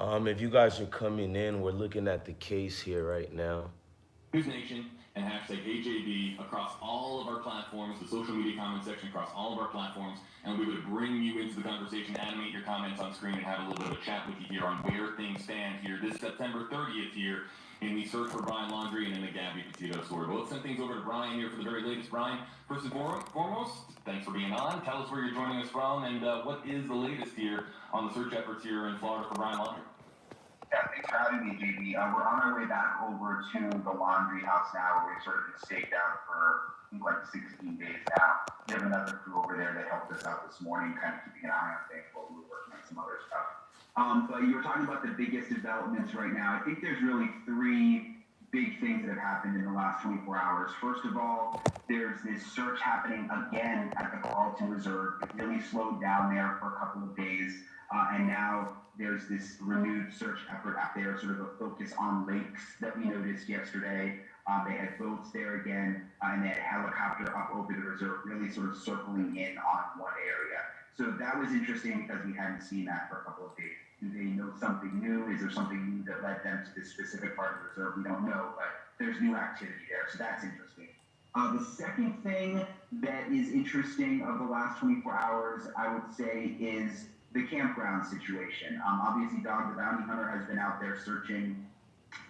If you guys are coming in, we're looking at the case here right now. NewsNation and hashtag AJB across all of our platforms, the social media comment section across all of our platforms, and we would bring you into the conversation, animate your comments on screen, and have a little bit of a chat with you here on where things stand here this September 30th here in the search for Brian Laundrie and in the Gabby Petito story. But let's send things over to Brian here for the very latest. Brian, first and foremost, thanks for being on. Tell us where you're joining us from and what is the latest here on the search efforts here in Florida for Brian Laundrie. Yeah, thanks for having me, JB. We're on our way back over to the Laundrie house now, where we've sort of been staked out for, I think, like 16 days now. We have another crew over there that helped us out this morning, kind of keeping an eye on things while we were working on some other stuff. But you were talking about the biggest developments right now. I think there's really three big things that have happened in the last 24 hours. First of all, there's this search happening again at the Carlton Reserve. It really slowed down there for a couple of days, and now there's this renewed search effort out there, sort of a focus on lakes that we noticed yesterday. They had boats there again, and they had a helicopter up over the reserve, really sort of circling in on one area. So that was interesting because we hadn't seen that for a couple of days. Do they know something new? Is there something new that led them to this specific part of the reserve? We don't know, but there's new activity there, so that's interesting. The second thing that is interesting of the last 24 hours, I would say, is the campground situation. Obviously, Dog the Bounty Hunter has been out there searching,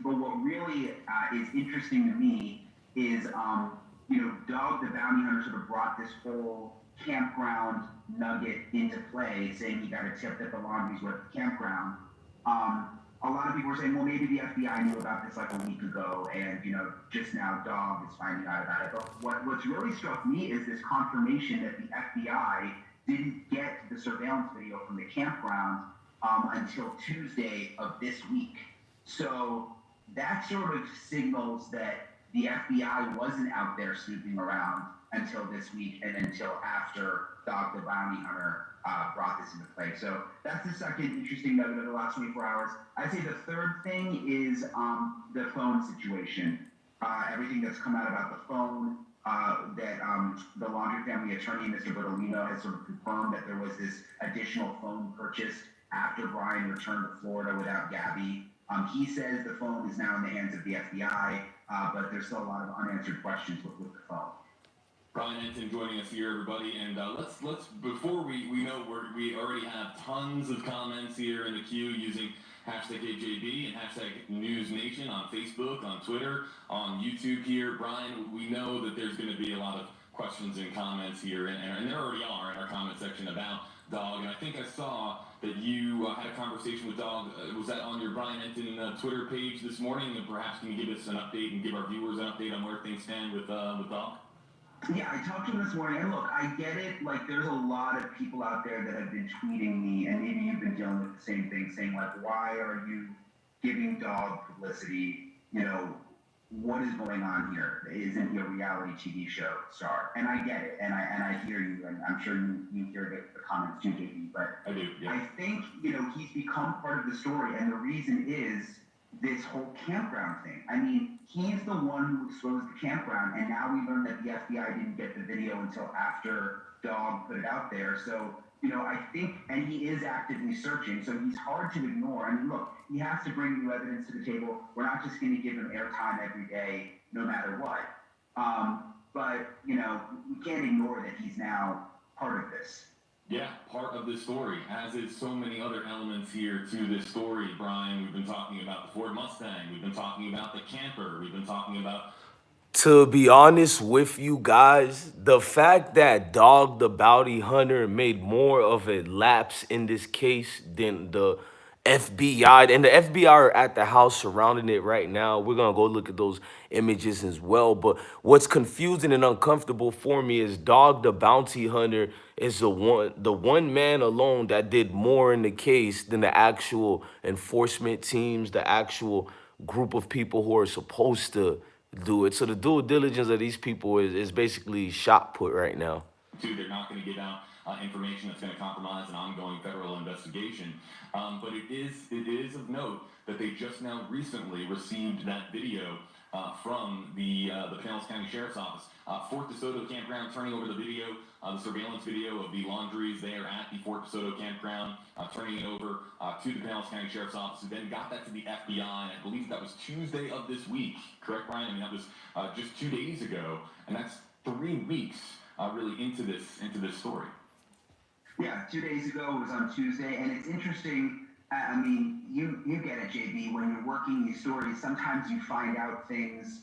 but what really is interesting to me is, Dog the Bounty Hunter sort of brought this whole campground nugget into play, saying he got a tip that the Laundries were at the campground. A lot of people were saying, well, maybe the FBI knew about this like a week ago, and just now Dog is finding out about it. But what's really struck me is this confirmation that the FBI didn't get the surveillance video from the campground until Tuesday of this week. So that sort of signals that the FBI wasn't out there snooping around until this week and until after Dog the Bounty Hunter brought this into play. So that's the second interesting nugget of the last 24 hours. I'd say the third thing is the phone situation. Everything that's come out about the phone, that the Laundrie family attorney, Mr. Bertolino, has sort of confirmed that there was this additional phone purchased after Brian returned to Florida without Gabby. He says the phone is now in the hands of the FBI, but there's still a lot of unanswered questions with the phone. Brian Entin joining us here, everybody, and let's before we know we already have tons of comments here in the queue using hashtag AJB and hashtag NewsNation on Facebook, on Twitter, on YouTube here. Brian, we know that there's going to be a lot of questions and comments here, and there already are in our comment section about Dog, and I think I saw that you had a conversation with Dog. Was that on your Brian Entin Twitter page this morning? And perhaps can you give us an update and give our viewers an update on where things stand with Dog? Yeah, I talked to him this morning, and look, I get it. Like, there's a lot of people out there that have been tweeting me, and maybe you've been dealing with the same thing, saying, like, why are you giving Dog publicity? What is going on here? Isn't he a reality TV show star? And I get it, and I hear you, and I'm sure you hear the comments too, JB. But I do, yeah. I think, he's become part of the story, and the reason is this whole campground thing. I mean, he's the one who exposed the campground, and now we learned that the FBI didn't get the video until after Dog put it out there. So, I think, and he is actively searching, so he's hard to ignore. I mean, look, he has to bring new evidence to the table. We're not just going to give him airtime every day, no matter what. But, we can't ignore that he's now part of this. Yeah, part of this story, as is so many other elements here to this story, Brian. We've been talking about the Ford Mustang. We've been talking about the camper. We've been talking about... To be honest with you guys, the fact that Dog the Bounty Hunter made more of a lapse in this case than the FBI, and the FBI are at the house surrounding it right now. We're gonna go look at those images as well. But what's confusing and uncomfortable for me is Dog the Bounty Hunter is the one man alone that did more in the case than the actual enforcement teams, the actual group of people who are supposed to do it. So the due diligence of these people is basically shot put right now. They're not going to give out information that's going to compromise an ongoing federal investigation. But it is of note that they just now recently received that video from the Pinellas County Sheriff's Office. Fort Desoto Campground turning over the video, the surveillance video of the Laundries there at the Fort Desoto Campground, turning it over to the Pinellas County Sheriff's Office, who then got that to the FBI. And I believe that was Tuesday of this week, correct, Brian? I mean, that was just 2 days ago, and that's 3 weeks really into this story. Yeah, 2 days ago it was on Tuesday, and it's interesting. I mean, you get it, JB. When you're working these stories, sometimes you find out things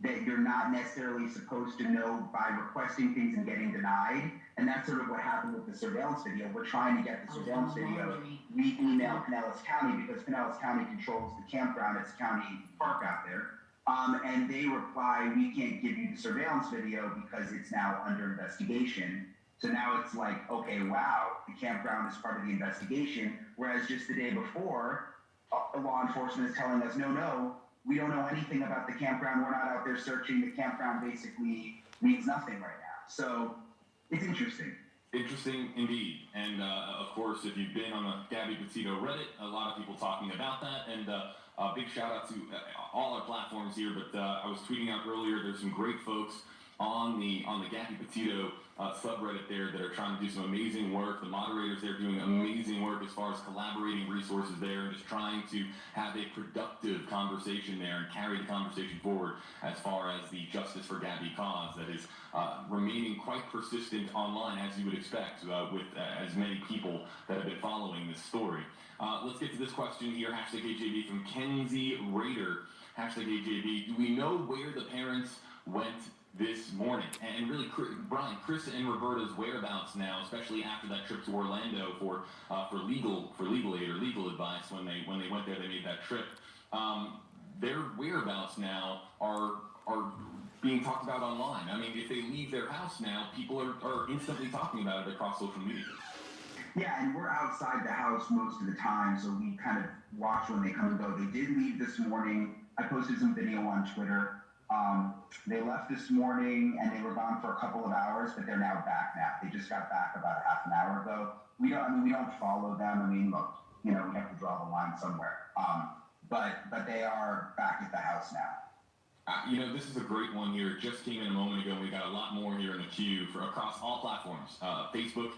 that you're not necessarily supposed to know by requesting things and getting denied. And that's sort of what happened with the surveillance video. We're trying to get the surveillance video. We email Pinellas County because Pinellas County controls the campground. It's a county park out there. And they reply, we can't give you the surveillance video because it's now under investigation. So now it's like, okay, wow, the campground is part of the investigation. Whereas just the day before, law enforcement is telling us, no, we don't know anything about the campground. We're not out there searching. The campground basically means nothing right now. So it's interesting. Interesting indeed. And of course, if you've been on the Gabby Petito Reddit, a lot of people talking about that. And a big shout out to all our platforms here. But I was tweeting out earlier, there's some great folks on the Gabby Petito subreddit there that are trying to do some amazing work. The moderators there doing amazing work as far as collaborating resources there and just trying to have a productive conversation there and carry the conversation forward as far as the Justice for Gabby cause that is remaining quite persistent online, as you would expect, with as many people that have been following this story. Let's get to this question here, hashtag AJB from Kenzie Raider, hashtag AJB. Do we know where the parents went this morning? And really, Brian, Chris and Roberta's whereabouts now, especially after that trip to Orlando for legal aid or legal advice when they went there, they made that trip. Their whereabouts now are being talked about online. I mean, if they leave their house now, people are instantly talking about it across social media. Yeah, and we're outside the house most of the time, so we kind of watch when they come and go. They did leave this morning. I posted some video on Twitter. They left this morning and they were gone for a couple of hours, but they're now back now. They just got back about a half an hour ago. We don't follow them. I mean, look, we have to draw the line somewhere. But they are back at the house now. This is a great one here. It just came in a moment ago, and we got a lot more here in the queue for across all platforms. Facebook,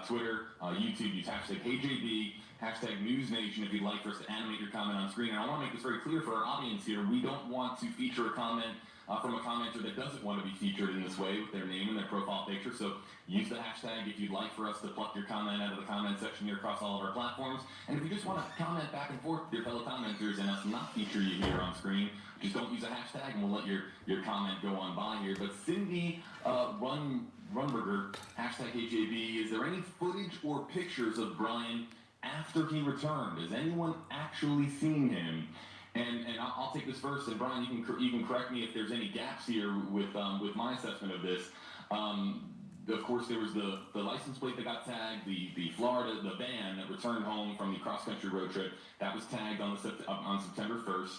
Twitter, YouTube, use hashtag HJB, hashtag NewsNation if you'd like for us to animate your comment on screen. And I want to make this very clear for our audience here. We don't want to feature a comment from a commenter that doesn't want to be featured in this way with their name and their profile picture. So use the hashtag if you'd like for us to pluck your comment out of the comment section here across all of our platforms. And if you just want to comment back and forth with your fellow commenters and us not feature you here on screen, just don't use a hashtag and we'll let your comment go on by here. But Cindy Runberger, hashtag HJB, is there any footage or pictures of Brian after he returned? Has anyone actually seen him? And I'll take this first, and Brian, you can correct me if there's any gaps here with my assessment of this. Of course, there was the license plate that got tagged, the the van that returned home from the cross-country road trip, that was tagged on September 1st.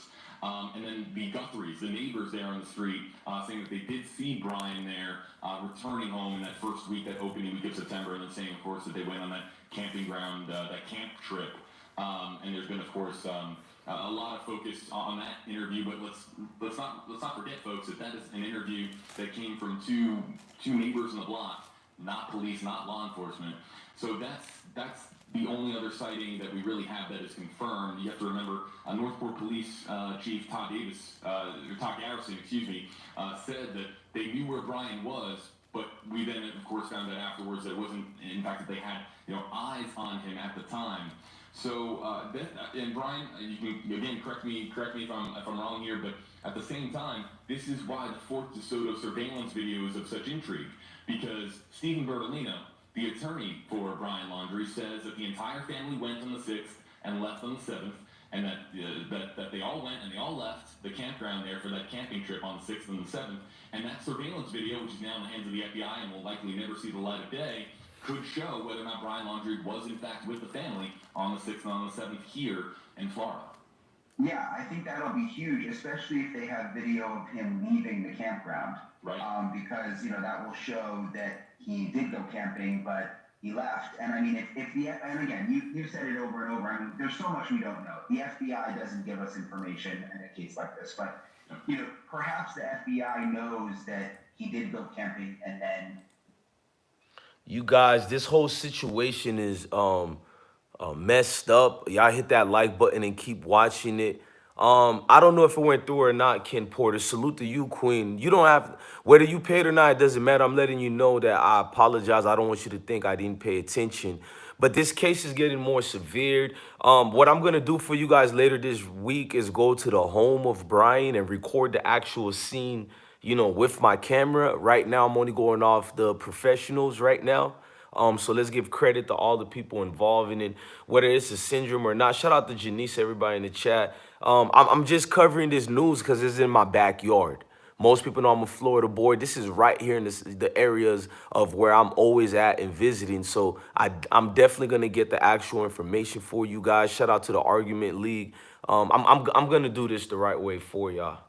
And then the Guthries, the neighbors there on the street, saying that they did see Brian there returning home in that first week, that opening week of September, and then saying, of course, that they went on that camping ground, that camp trip. And there's been, of course, a lot of focus on that interview, but let's not forget, folks, that is an interview that came from two neighbors in the block, not police, not law enforcement. So that's the only other sighting that we really have that is confirmed. You have to remember, Northport Police Chief Todd Garrison, said that they knew where Brian was, but we then, of course, found out afterwards that it wasn't, in fact, that they had eyes on him at the time. So, and Brian, you can again correct me if I'm wrong here, but at the same time, this is why the Fort Desoto surveillance video is of such intrigue, because Stephen Bertolino, the attorney for Brian Laundrie, says that the entire family went on the 6th and left on the 7th, and that they all went and they all left the campground there for that camping trip on the 6th and the 7th, and that surveillance video, which is now in the hands of the FBI and will likely never see the light of day, could show whether or not Brian Laundrie was in fact with the family on the 6th and on the 7th here in Florida. Yeah, I think that'll be huge, especially if they have video of him leaving the campground. Right. Because, that will show that he did go camping, but he left. And I mean, and again, you've said it over and over. I mean, there's so much we don't know. The FBI doesn't give us information in a case like this, but Perhaps the FBI knows that he did go camping and then. You guys, this whole situation is messed up. Y'all hit that like button and keep watching it. I don't know if it went through or not, Ken Porter. Salute to you, Queen. You don't have, whether you paid or not, it doesn't matter. I'm letting you know that I apologize. I don't want you to think I didn't pay attention. But this case is getting more severe. What I'm gonna do for you guys later this week is go to the home of Brian and record the actual scene, with my camera. Right now, I'm only going off the professionals right now. So let's give credit to all the people involved in it, whether it's a syndrome or not. Shout out to Janice, everybody in the chat. I'm just covering this news because it's in my backyard. Most people know I'm a Florida boy. This is right here in the areas of where I'm always at and visiting. So I'm definitely gonna get the actual information for you guys. Shout out to the Argument League. I'm gonna do this the right way for y'all.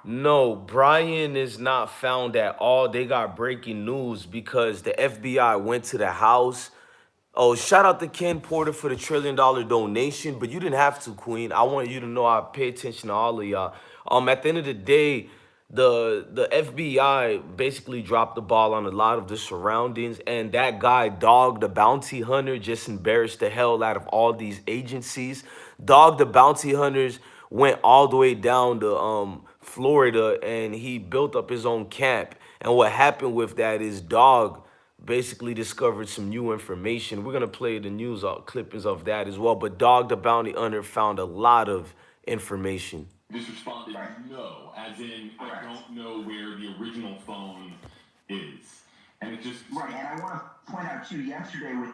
No, Brian is not found at all. They got breaking news because the FBI went to the house. Oh, shout out to Ken Porter for the $1 trillion donation, but you didn't have to, Queen. I want you to know I pay attention to all of y'all. At the end of the day, the FBI basically dropped the ball on a lot of the surroundings, and that guy, Dog the Bounty Hunter, just embarrassed the hell out of all these agencies. Dog the Bounty Hunters went all the way down to Florida, and he built up his own camp. And what happened with that is Dog basically discovered some new information. We're gonna play the news clippings of that as well. But Dog the Bounty Hunter found a lot of information. Just responded no, as in I don't know where the original phone is. And it just Right, and I want to point out too, yesterday with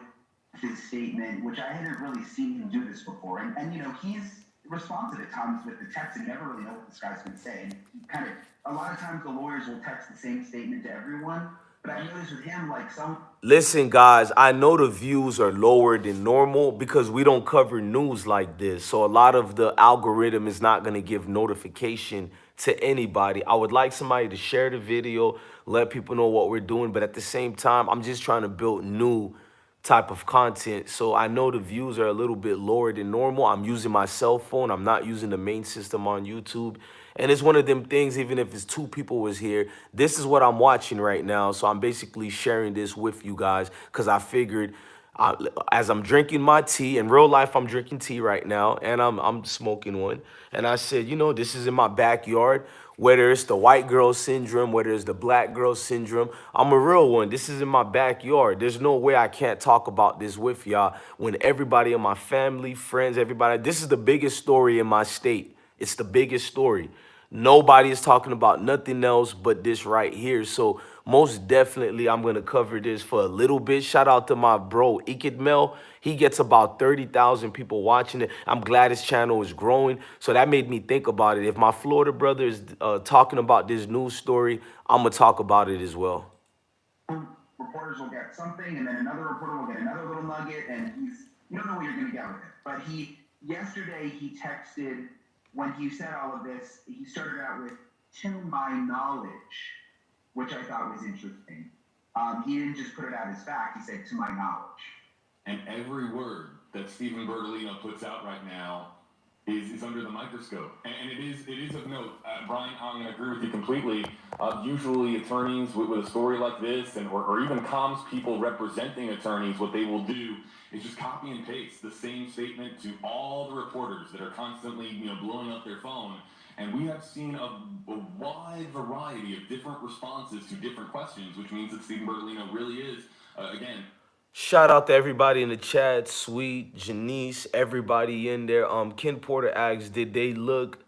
his statement, which I hadn't really seen him do this before, and he's responsive at times with the text and never really know what this guy's going to say. And kind of, a lot of times the lawyers will text the same statement to everyone, but I noticed with him, like some. Listen, guys, I know the views are lower than normal because we don't cover news like this. So a lot of the algorithm is not going to give notification to anybody. I would like somebody to share the video, let people know what we're doing. But at the same time, I'm just trying to build new type of content. So I know the views are a little bit lower than normal. I'm using my cell phone. I'm not using the main system on YouTube. And it's one of them things, even if it's two people was here, this is what I'm watching right now. So I'm basically sharing this with you guys because I figured as I'm drinking my tea, in real life, I'm drinking tea right now and I'm smoking one. And I said, this is in my backyard. Whether it's the white girl syndrome, whether it's the black girl syndrome, I'm a real one. This is in my backyard. There's no way I can't talk about this with y'all when everybody in my family, friends, everybody, this is the biggest story in my state. It's the biggest story. Nobody is talking about nothing else but this right here. So most definitely I'm going to cover this for a little bit. Shout out to my bro, Ikidmel. He gets about 30,000 people watching it. I'm glad his channel is growing. So that made me think about it. If my Florida brother is talking about this news story, I'm going to talk about it as well. Reporters will get something, and then another reporter will get another little nugget, and you don't know what you're going to get with it. But yesterday he texted, when he said all of this, he started out with, "to my knowledge," which I thought was interesting. He didn't just put it out as fact, he said, "to my knowledge." And every word that Stephen Bertolino puts out right now is under the microscope. And it is of note, Brian, I'm going to agree with you completely. Usually attorneys with a story like this, or even comms people representing attorneys, what they will do is just copy and paste the same statement to all the reporters that are constantly blowing up their phone. And we have seen a wide variety of different responses to different questions, which means that Stephen Bertolino really is, again. Shout out to everybody in the chat, Sweet, Janice, everybody in there. Ken Porter asks, did they look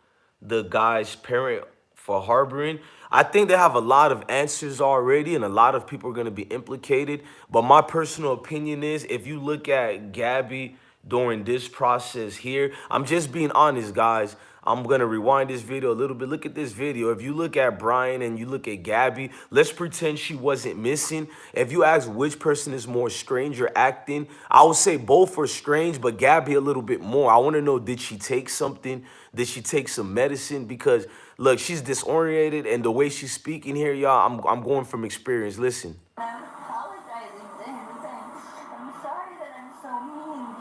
the guy's parent for harboring? I think they have a lot of answers already, and a lot of people are going to be implicated. But my personal opinion is, if you look at Gabby during this process here, I'm just being honest, guys. I'm gonna rewind this video a little bit. Look at this video. If you look at Brian and you look at Gabby, let's pretend she wasn't missing. If you ask which person is more strange or acting, I would say both are strange, but Gabby a little bit more. I want to know, did she take something? Did she take some medicine? Because look, she's disoriented, and the way she's speaking here, y'all, I'm going from experience. Listen. I'm apologizing to him and saying, I'm sorry that I'm so mean.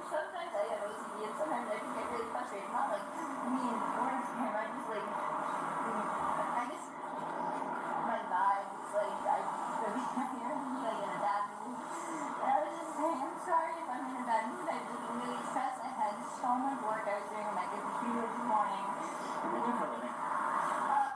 Sometimes I have OCD and sometimes I can get really frustrated. Not like mean words to him. I just like, I guess my vibe is like, I really like in a bad mood. And I was just saying, I'm sorry if I'm in a bad mood. I've just been really stressed. I had so much work I was doing on my computer this morning.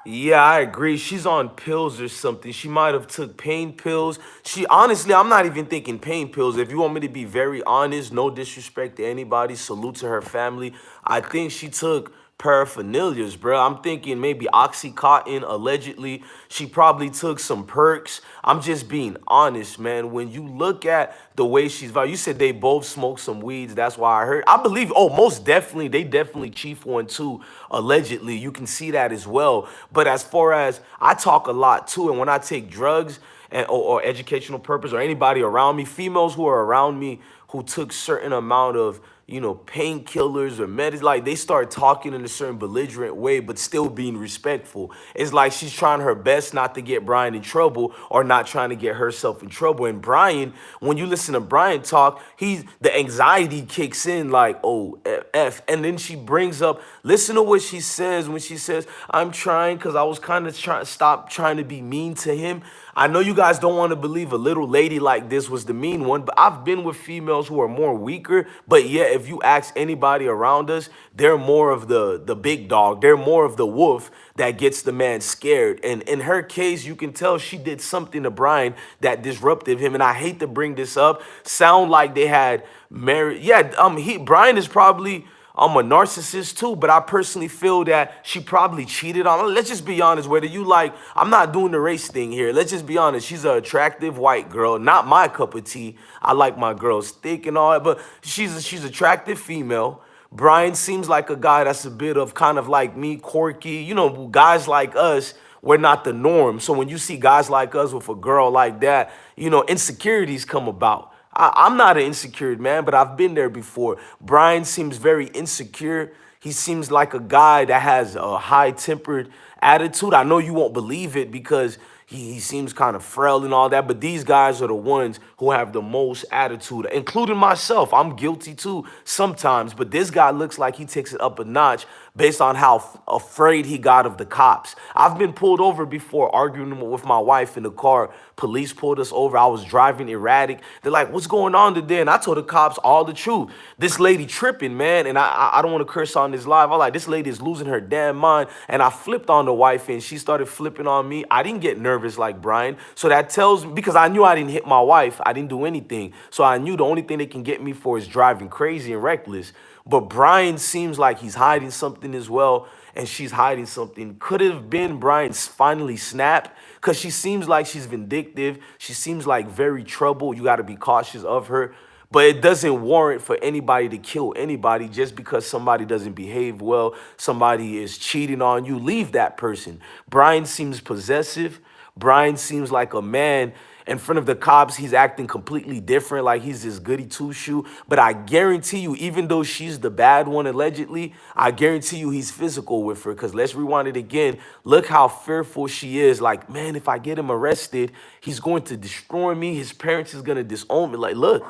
Yeah, I agree. She's on pills or something. She might have took pain pills. She honestly, I'm not even thinking pain pills. If you want me to be very honest, no disrespect to anybody, salute to her family. I think she took paraphernalias, bro. I'm thinking maybe Oxycontin, allegedly. She probably took some perks. I'm just being honest, man. When you look at the way she's, you said they both smoked some weeds. That's why I heard. I believe, oh, most definitely, they definitely chief one too, allegedly. You can see that as well. But as far as, I talk a lot too, and when I take drugs, or educational purpose, or anybody around me, females who are around me who took certain amount of painkillers or medicine, like they start talking in a certain belligerent way, but still being respectful. It's like she's trying her best not to get Brian in trouble, or not trying to get herself in trouble. And Brian, when you listen to Brian talk, the anxiety kicks in like, oh, F. And then she brings up, listen to what she says when she says, I'm trying because I was kind of trying to stop trying to be mean to him. I know you guys don't want to believe a little lady like this was the mean one, but I've been with females who are more weaker. But yeah, if you ask anybody around us, they're more of the big dog. They're more of the wolf that gets the man scared. And in her case, you can tell she did something to Brian that disrupted him. And I hate to bring this up, sound like they had married. Yeah, Brian is probably I'm a narcissist too, but I personally feel that she probably cheated on her. Let's just be honest, whether you like, I'm not doing the race thing here. Let's just be honest. She's an attractive white girl, not my cup of tea. I like my girls thick and all that, but she's attractive female. Brian seems like a guy that's a bit of kind of like me, quirky. Guys like us, we're not the norm. So when you see guys like us with a girl like that, insecurities come about. I'm not an insecure man, but I've been there before. Brian seems very insecure. He seems like a guy that has a high-tempered attitude. I know you won't believe it because he seems kind of frail and all that, but these guys are the ones who have the most attitude, including myself. I'm guilty too sometimes, but this guy looks like he takes it up a notch based on how afraid he got of the cops. I've been pulled over before arguing with my wife in the car. Police pulled us over. I was driving erratic. They're like, what's going on today? And I told the cops all the truth. This lady tripping, man, and I don't want to curse on this live. I'm like, this lady is losing her damn mind. And I flipped on the wife and she started flipping on me. I didn't get nervous like Brian. So that tells me, because I knew I didn't hit my wife. I didn't do anything. So I knew the only thing they can get me for is driving crazy and reckless. But Brian seems like he's hiding something as well, and she's hiding something. Could it have been Brian finally snapped? Because she seems like she's vindictive. She seems like very troubled. You got to be cautious of her. But it doesn't warrant for anybody to kill anybody just because somebody doesn't behave well, somebody is cheating on you. Leave that person. Brian seems possessive. Brian seems like a man. In front of the cops, he's acting completely different, like he's this goody two-shoe. But I guarantee you, even though she's the bad one, allegedly, I guarantee you he's physical with her. Because let's rewind it again. Look how fearful she is. Like, man, if I get him arrested, he's going to destroy me. His parents is going to disown me. Like, look,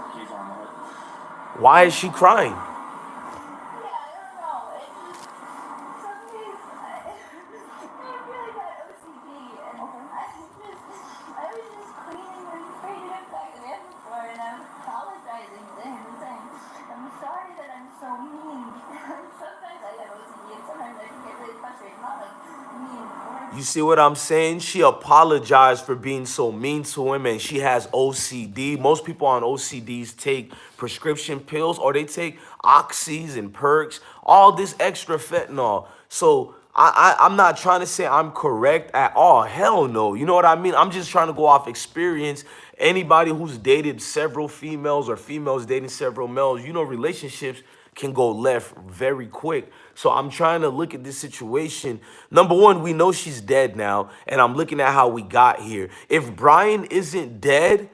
why is she crying? Yeah, I don't know. You see what I'm saying? She apologized for being so mean to him, and she has OCD. Most people on OCDs take prescription pills or they take oxys and perks, all this extra fentanyl. So I'm not trying to say I'm correct at all. Hell no. You know what I mean? I'm just trying to go off experience. Anybody who's dated several females or females dating several males, you know, relationships can go left very quick. So I'm trying to look at this situation. Number one, we know she's dead now, and I'm looking at how we got here. If Brian isn't dead,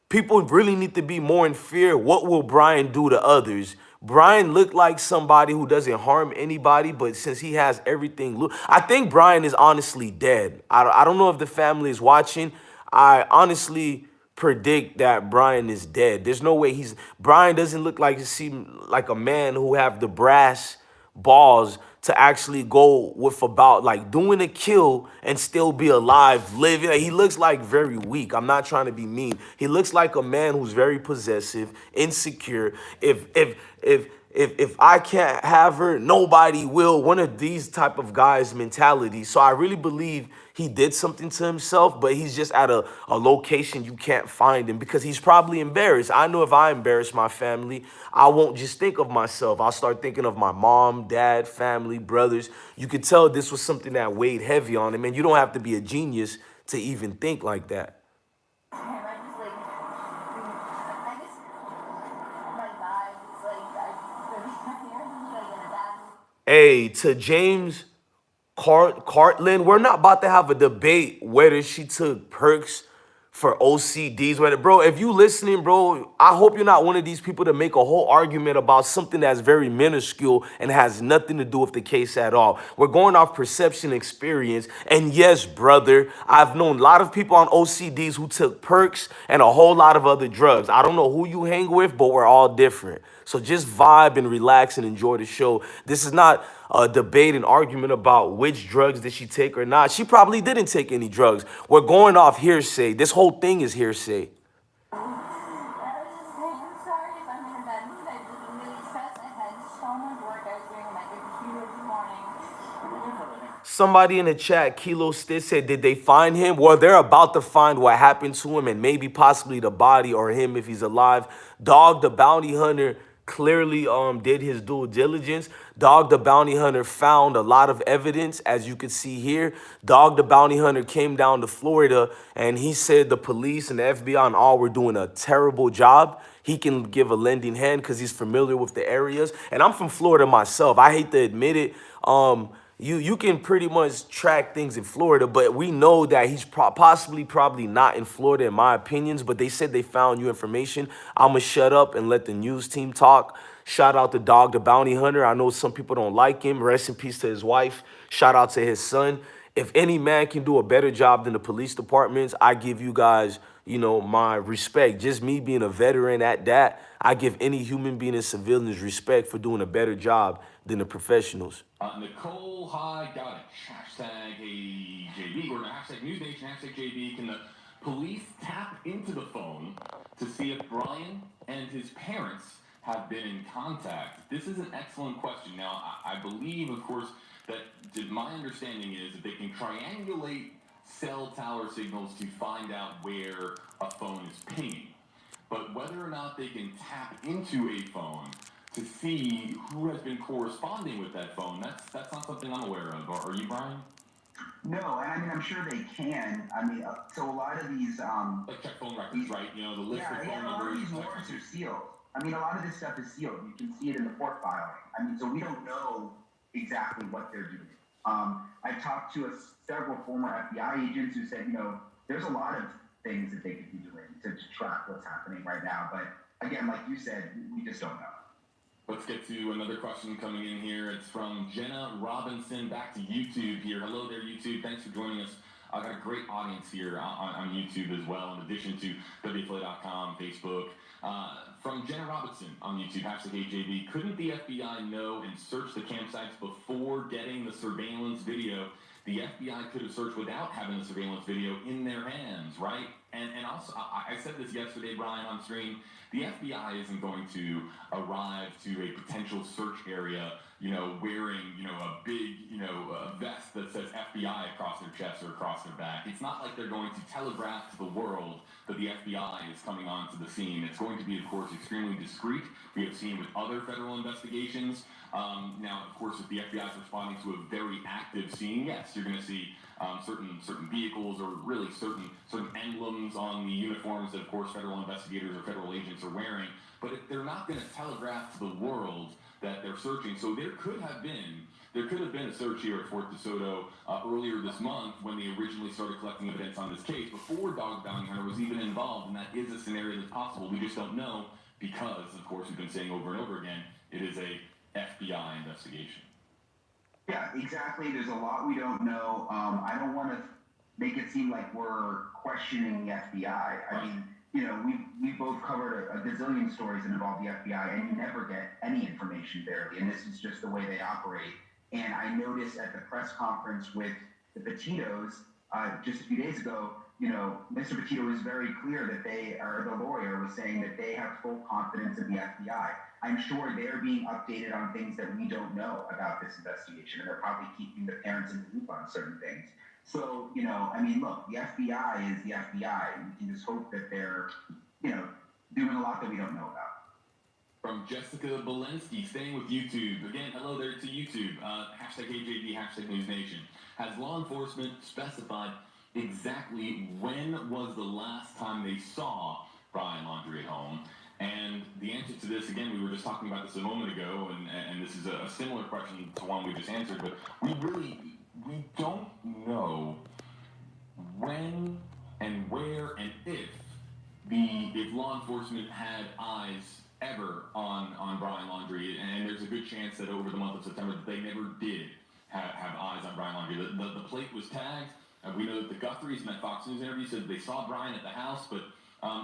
people really need to be more in fear. What will Brian do to others? Brian looked like somebody who doesn't harm anybody, but since he has everything, I think Brian is honestly dead. I don't know if the family is watching. I honestly predict that Brian is dead. There's no way Brian doesn't look like like a man who have the brass balls to actually go with about like doing a kill and still be alive, living. Like, he looks like very weak. I'm not trying to be mean. He looks like a man who's very possessive, insecure. If I can't have her, nobody will. One of these type of guys' mentality. So I really believe he did something to himself, but he's just at a location you can't find him because he's probably embarrassed. I know if I embarrass my family, I won't just think of myself. I'll start thinking of my mom, dad, family, brothers. You could tell this was something that weighed heavy on him, and you don't have to be a genius to even think like that. And I just like, I guess my vibe is like, I really, like in a bad mood. Hey, to James Cartland, we're not about to have a debate whether she took perks for OCDs. Whether, bro, if you listening, bro, I hope you're not one of these people to make a whole argument about something that's very minuscule and has nothing to do with the case at all. We're going off perception experience. And yes, brother, I've known a lot of people on OCDs who took perks and a whole lot of other drugs. I don't know who you hang with, but we're all different. So just vibe and relax and enjoy the show. This is not a debate and argument about which drugs did she take or not. She probably didn't take any drugs. We're going off hearsay. This whole thing is hearsay. I was just saying, I'm sorry if I'm in a bad mood. I've just been really stressed. I had so much work I was doing on my computer this morning. Somebody in the chat, Kilo Stitch, said, did they find him? Well, they're about to find what happened to him and maybe possibly the body or him if he's alive. Dog the Bounty Hunter clearly did his due diligence. Dog the Bounty Hunter found a lot of evidence, as you can see here. Dog the Bounty Hunter came down to Florida and he said the police and the FBI and all were doing a terrible job. He can give a lending hand because he's familiar with the areas. And I'm from Florida myself. I hate to admit it. You can pretty much track things in Florida, but we know that he's probably not in Florida in my opinions, but they said they found new information. I'm going to shut up and let the news team talk. Shout out to Dog the Bounty Hunter. I know some people don't like him. Rest in peace to his wife. Shout out to his son. If any man can do a better job than the police departments, I give you guys, you know, my respect. Just me being a veteran at that, I give any human being and civilians respect for doing a better job than the professionals. Nicole, hi, got it. Hashtag AJB, or hashtag NewsNation, hashtag JB. Can the police tap into the phone to see if Brian and his parents have been in contact? This is an excellent question. Now, I believe, of course, that my understanding is that they can triangulate cell tower signals to find out where a phone is pinging. But whether or not they can tap into a phone to see who has been corresponding with that phone, that's not something I'm aware of. Are you, Brian? No, and I mean, I'm sure they can. I mean, so a lot of these like check phone records, right? You know, the list of phone a lot numbers. of these warrants are sealed. I mean, a lot of this stuff is sealed. You can see it in the court filing. I mean, so we don't know exactly what they're doing. I talked to several former FBI agents who said, you know, there's a lot of things that they could be doing to track what's happening right now. But again, like you said, we just don't know. Let's get to another question coming in here. It's from Jenna Robinson, back to YouTube here. Hello there, YouTube. Thanks for joining us. I've got a great audience here on YouTube as well, in addition to WFLA.com, Facebook. From Jenna Robinson on YouTube, hashtag AJB. Couldn't the FBI know and search the campsites before getting the surveillance video? The FBI could have searched without having the surveillance video in their hands, right? And also, I said this yesterday, Brian, on stream. The FBI isn't going to arrive to a potential search area, wearing, a big, a vest that says FBI across their chest or across their back. It's not like they're going to telegraph to the world that the FBI is coming onto the scene. It's going to be, of course, extremely discreet. We have seen with other federal investigations. Now, of course, if the FBI is responding to a very active scene, yes, you're going to see certain vehicles or really certain emblems on the uniforms that, of course, federal investigators or federal agents are wearing. But if they're not going to telegraph to the world that they're searching, so there could have been a search here at Fort Desoto earlier this month when they originally started collecting evidence on this case before Dog the Bounty Hunter was even involved, and that is a scenario that's possible. We just don't know because, of course, we've been saying over and over again, it is a FBI investigation. Yeah, exactly. There's a lot we don't know. I don't want to make it seem like we're questioning the FBI. I mean, we both covered a gazillion stories that involve the FBI, and you never get any information barely. And this is just the way they operate. And I noticed at the press conference with the Petitos just a few days ago, Mr. Petito was very clear that the lawyer was saying that they have full confidence in the FBI. I'm sure they're being updated on things that we don't know about this investigation, and they're probably keeping the parents in the loop on certain things. So, look, the FBI is the FBI. We can just hope that they're, doing a lot that we don't know about. From Jessica Belinsky, staying with YouTube. Again, hello there to YouTube. Hashtag AJB, hashtag NewsNation. Has law enforcement specified exactly when was the last time they saw Brian Laundrie at home? And the answer to this, again, we were just talking about this a moment ago, and this is a similar question to one we just answered, but we don't know when and where and if law enforcement had eyes ever on Brian Laundrie, and there's a good chance that over the month of September that they never did have eyes on Brian Laundrie. The plate was tagged. We know that the Guthries in that Fox News interview said they saw Brian at the house, but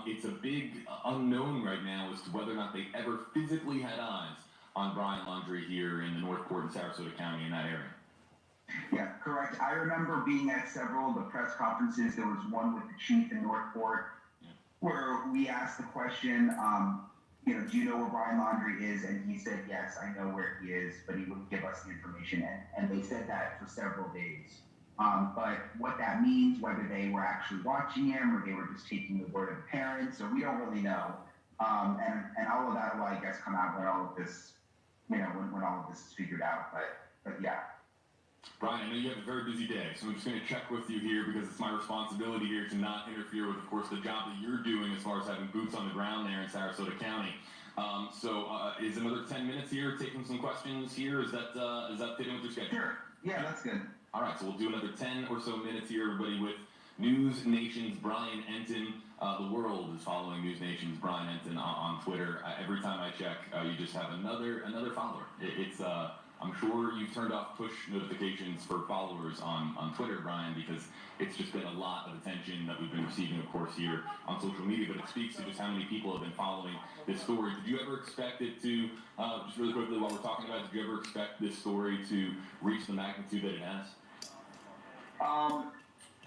it's a big unknown right now as to whether or not they ever physically had eyes on Brian Laundrie here in the North Port and Sarasota County in that area. Yeah, correct. I remember being at several of the press conferences. There was one with the chief in North Port where we asked the question, do you know where Brian Laundrie is? And he said, yes, I know where he is, but he wouldn't give us the information. And they said that for several days. But what that means, whether they were actually watching him or they were just taking the word of the parents, or we don't really know. And all of that will, I guess, come out when all of this, when all of this is figured out. But yeah. Brian, I know you have a very busy day, so I'm just going to check with you here because it's my responsibility here to not interfere with, of course, the job that you're doing as far as having boots on the ground there in Sarasota County. Is another 10 minutes here taking some questions here? Is that fitting with your schedule? Sure. Yeah, that's good. All right, so we'll do another 10 or so minutes here, everybody, with News Nation's Brian Entin. The world is following News Nation's Brian Entin on Twitter. Every time I check, you just have another follower. I'm sure you've turned off push notifications for followers on Twitter, Brian, because it's just been a lot of attention that we've been receiving, of course, here on social media, but it speaks to just how many people have been following this story. Did you ever expect it to, just really quickly while we're talking about it, did you ever expect this story to reach the magnitude that it has?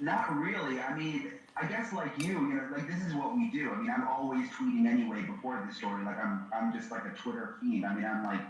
Not really. I mean, I guess like you, this is what we do. I mean, I'm always tweeting anyway before this story. Like I'm just like a Twitter fiend. I mean, I'm like,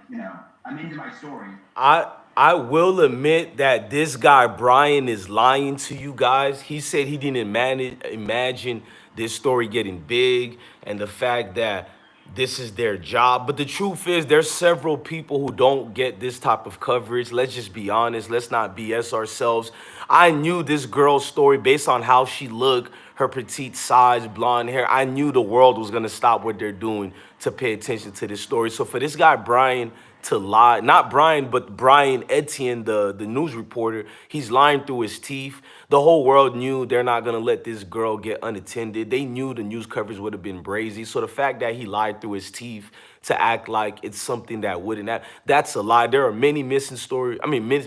I'm into my story. I will admit that this guy Brian is lying to you guys. He said he didn't imagine this story getting big and the fact that this is their job. But the truth is there's several people who don't get this type of coverage. Let's just be honest. Let's not BS ourselves. I knew this girl's story based on how she looked, her petite size, blonde hair. I knew the world was going to stop what they're doing to pay attention to this story. So for this guy Brian to lie, not Brian, but Brian Entin, the news reporter, he's lying through his teeth. The whole world knew they're not going to let this girl get unattended. They knew the news coverage would have been brazy. So the fact that he lied through his teeth to act like it's something that wouldn't happen, that's a lie. There are many missing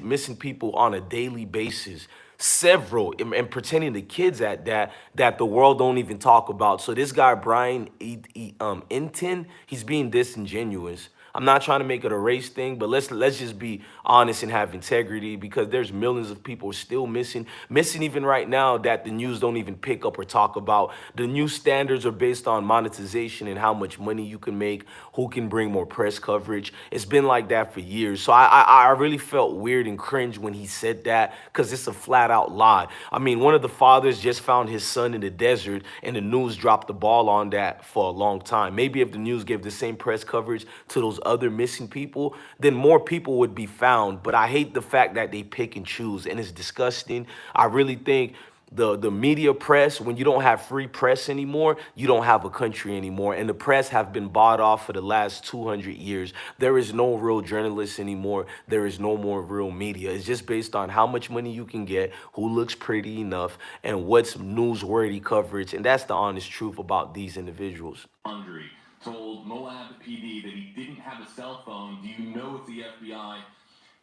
missing people on a daily basis. Several, and pretending the kids at that the world don't even talk about. So this guy Brian Entin, he's being disingenuous. I'm not trying to make it a race thing, but let's just be honest and have integrity, because there's millions of people still missing even right now that the news don't even pick up or talk about. The new standards are based on monetization and how much money you can make, who can bring more press coverage. It's been like that for years. So I really felt weird and cringe when he said that, because it's a flat out lie. I mean, one of the fathers just found his son in the desert, and the news dropped the ball on that for a long time. Maybe if the news gave the same press coverage to those other missing people, then more people would be found. But I hate the fact that they pick and choose, and it's disgusting. I really think the media press, when you don't have free press anymore, you don't have a country anymore. And the press have been bought off for the last 200 years. There is no real journalists anymore. There is no more real media. It's just based on how much money you can get, who looks pretty enough, and what's newsworthy coverage. And that's the honest truth about these individuals. Laundrie told Moab PD that he didn't have a cell phone. Do you know if the FBI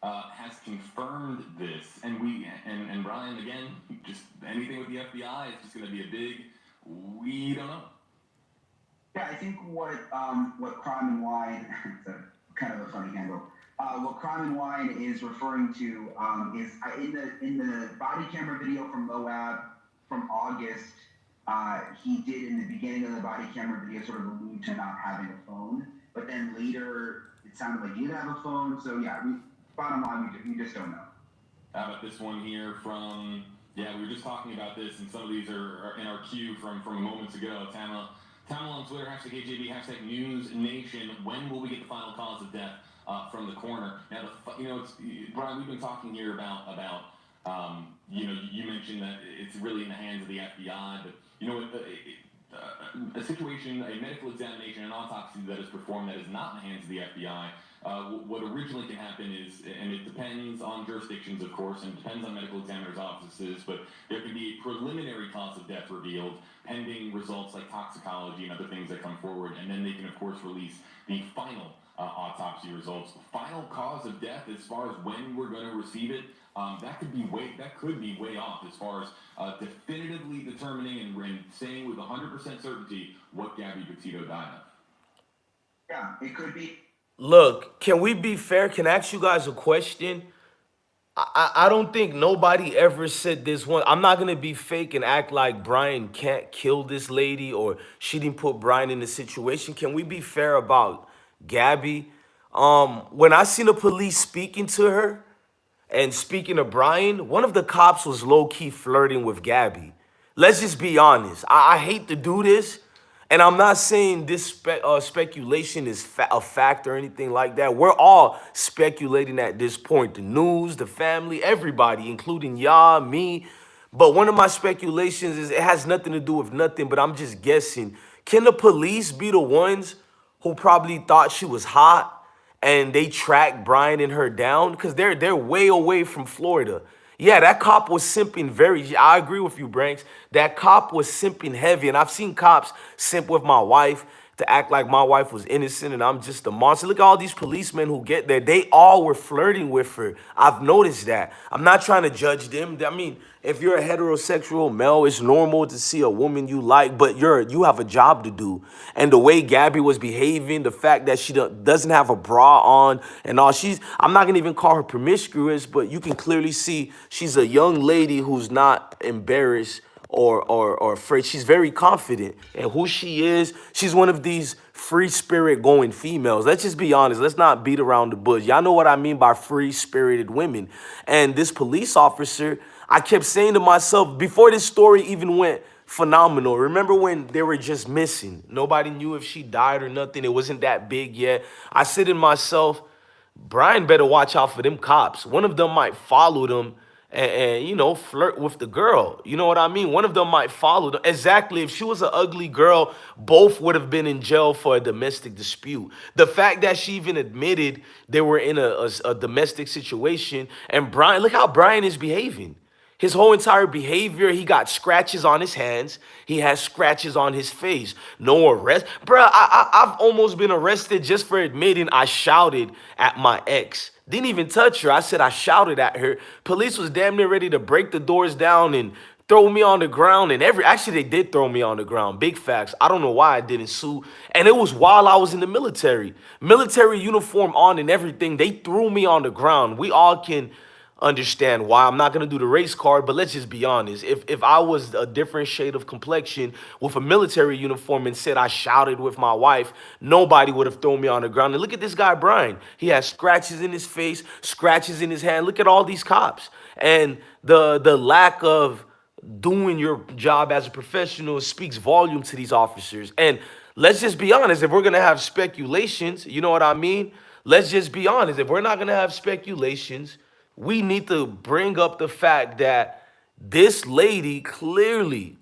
has confirmed this? And Brian, again, just anything with the FBI is just going to be a big, we don't know. Yeah, I think what Crime and Wine, it's a kind of a funny handle. What Crime and Wine is referring to is in the body camera video from Moab from August. He did, in the beginning of the body camera video, sort of allude to not having a phone, but then later it sounded like he did have a phone. So yeah, bottom line, we just don't know. How about this one here from, we were just talking about this, and some of these are in our queue from moments ago. Tamala on Twitter, #KJB, #NewsNation. When will we get the final cause of death from the coroner? Now, Brian, we've been talking here about you mentioned that it's really in the hands of the FBI, but a situation, a medical examination, an autopsy that is performed that is not in the hands of the FBI, what originally can happen is, and it depends on jurisdictions, of course, and it depends on medical examiners' offices, but there can be a preliminary cause of death revealed pending results like toxicology and other things that come forward, and then they can, of course, release the final autopsy results. Final cause of death, as far as when we're going to receive it, that could be way off as far as definitively determining and saying with 100% certainty what Gabby Petito died of. Yeah, it could be. Look, can we be fair? Can I ask you guys a question? I don't think nobody ever said this one. I'm not gonna be fake and act like Brian can't kill this lady or she didn't put Brian in the situation. Can we be fair about Gabby? When I seen the police speaking to her and speaking to Brian, one of the cops was low-key flirting with Gabby. Let's just be honest. I hate to do this, and I'm not saying this speculation is a fact or anything like that. We're all speculating at this point. The news, the family, everybody, including y'all, me. But one of my speculations is it has nothing to do with nothing, but I'm just guessing. Can the police be the ones who probably thought she was hot and they tracked Brian and her down? Because they're way away from Florida. Yeah, that cop was simping I agree with you, Branks. That cop was simping heavy. And I've seen cops simp with my wife to act like my wife was innocent and I'm just a monster. Look at all these policemen who get there. They all were flirting with her. I've noticed that. I'm not trying to judge them. I mean, if you're a heterosexual male, it's normal to see a woman you like, but you have a job to do. And the way Gabby was behaving, the fact that she doesn't have a bra on and all, I'm not gonna even call her promiscuous, but you can clearly see she's a young lady who's not embarrassed or afraid. She's very confident in who she is. She's one of these free spirit going females. Let's just be honest. Let's not beat around the bush. Y'all know what I mean by free spirited women. And this police officer, I kept saying to myself before this story even went phenomenal. Remember when they were just missing? Nobody knew if she died or nothing. It wasn't that big yet. I said to myself, Brian better watch out for them cops. One of them might follow them and flirt with the girl. You know what I mean? One of them might follow them. Exactly. If she was an ugly girl, both would have been in jail for a domestic dispute. The fact that she even admitted they were in a domestic situation, and Brian, look how Brian is behaving. His whole entire behavior, he got scratches on his hands. He has scratches on his face. No arrest. Bruh, I've almost been arrested just for admitting I shouted at my ex. Didn't even touch her. I said I shouted at her. Police was damn near ready to break the doors down and throw me on the ground and actually they did throw me on the ground. Big facts. I don't know why I didn't sue. And it was while I was in the military. Military uniform on and everything. They threw me on the ground. We all can understand why. I'm not gonna do the race card, but let's just be honest. If I was a different shade of complexion with a military uniform and said I shouted with my wife, nobody would have thrown me on the ground. And look at this guy, Brian. He has scratches in his face, scratches in his hand. Look at all these cops. And the lack of doing your job as a professional speaks volume to these officers. And let's just be honest, if we're gonna have speculations, you know what I mean? Let's just be honest. If we're not gonna have speculations, we need to bring up the fact that this lady clearly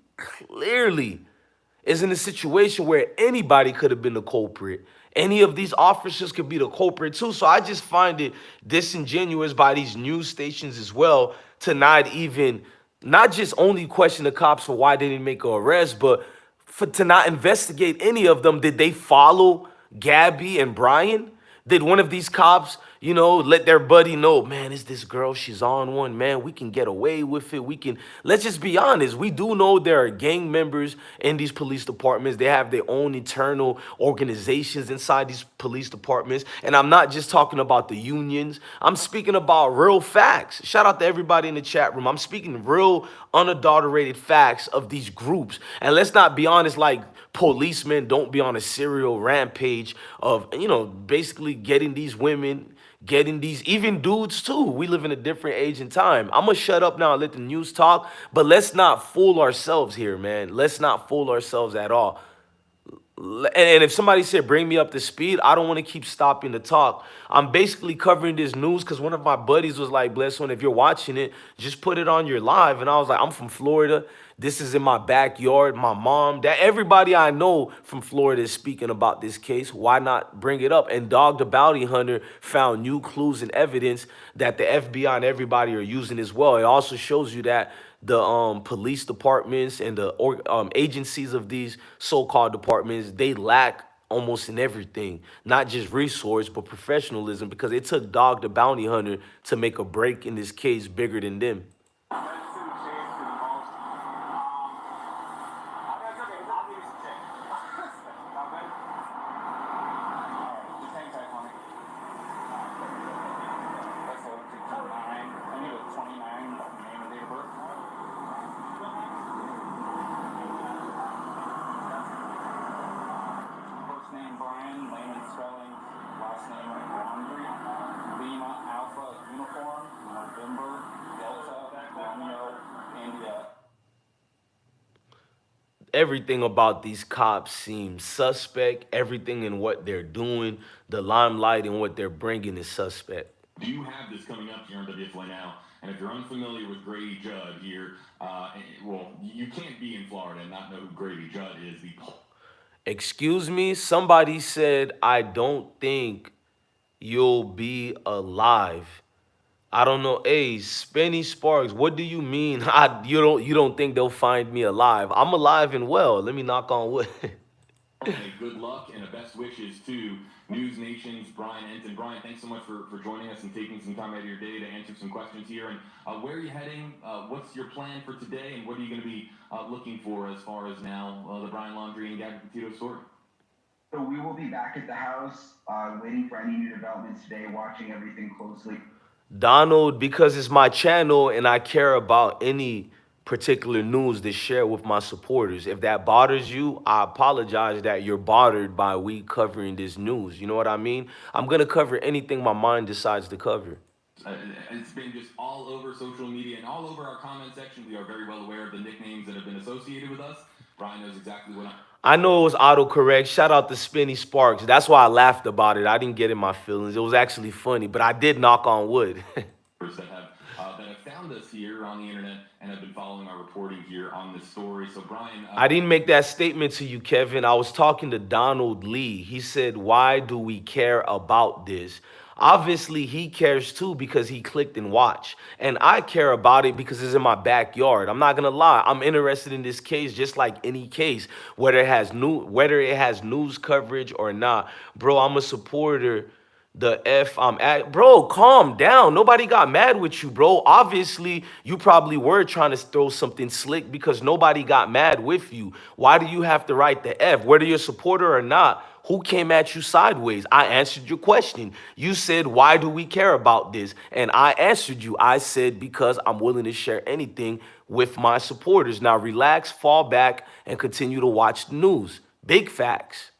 is in a situation where anybody could have been the culprit. Any of these officers could be the culprit too. So I just find it disingenuous by these news stations as well to not even, not just only question the cops for why they didn't make an arrest, but for to not investigate any of them. Did they follow Gabby and Brian? Did one of these cops, let their buddy know, man, it's this girl, she's on one, man, we can get away with it. Let's just be honest. We do know there are gang members in these police departments. They have their own internal organizations inside these police departments. And I'm not just talking about the unions. I'm speaking about real facts. Shout out to everybody in the chat room. I'm speaking real unadulterated facts of these groups. And let's not be honest, like, policemen don't be on a serial rampage of, basically getting these women, getting these, even dudes too. We live in a different age and time. I'm gonna shut up now and let the news talk, but let's not fool ourselves here, man. Let's not fool ourselves at all. And if somebody said bring me up to speed, I don't want to keep stopping to talk. I'm basically covering this news because one of my buddies was like, bless one, if you're watching it, just put it on your live. And I was like, I'm from Florida. This is in my backyard. My mom, that everybody I know from Florida is speaking about this case. Why not bring it up? And Dog the Bounty Hunter found new clues and evidence that the FBI and everybody are using as well. It also shows you that the police departments and the agencies of these so-called departments, they lack almost in everything, not just resource, but professionalism, because it took Dog the Bounty Hunter to make a break in this case bigger than them. Everything about these cops seems suspect. Everything in what they're doing, the limelight and what they're bringing is suspect. Do you have this coming up here on WFLA now? And if you're unfamiliar with Grady Judd here, you can't be in Florida and not know who Grady Judd is. Excuse me? Somebody said, I don't think you'll be alive. I don't know. Hey, Spenny Sparks, what do you mean? You don't think they'll find me alive? I'm alive and well. Let me knock on wood. Hey, good luck and best wishes to News Nation's Brian Entin. Brian, thanks so much for joining us and taking some time out of your day to answer some questions here. And where are you heading? What's your plan for today? And what are you going to be looking for as far as now the Brian Laundrie and Gabby Petito story? So we will be back at the house, waiting for any new developments today, watching everything closely. Donald, because it's my channel and I care about any particular news to share with my supporters. If that bothers you, I apologize that you're bothered by we covering this news. You know what I mean? I'm going to cover anything my mind decides to cover. It's been just all over social media and all over our comment section. We are very well aware of the nicknames that have been associated with us. Brian knows exactly what I know it was autocorrect. Shout out to Spinny Sparks. That's why I laughed about it. I didn't get in my feelings. It was actually funny, but I did knock on wood. that have found us here on the internet and have been following our reporting here on this story. So, Brian... I didn't make that statement to you, Kevin. I was talking to Donald Lee. He said, why do we care about this? Obviously, he cares too because he clicked and watched. And I care about it because it's in my backyard. I'm not going to lie. I'm interested in this case just like any case, whether it has news coverage or not. Bro, I'm a supporter. The F I'm at, bro, calm down. Nobody got mad with you, bro. Obviously, you probably were trying to throw something slick because nobody got mad with you. Why do you have to write the F? Whether you're a supporter or not, who came at you sideways? I answered your question. You said, why do we care about this? And I answered you. I said, because I'm willing to share anything with my supporters. Now, relax, fall back, and continue to watch the news. Big facts.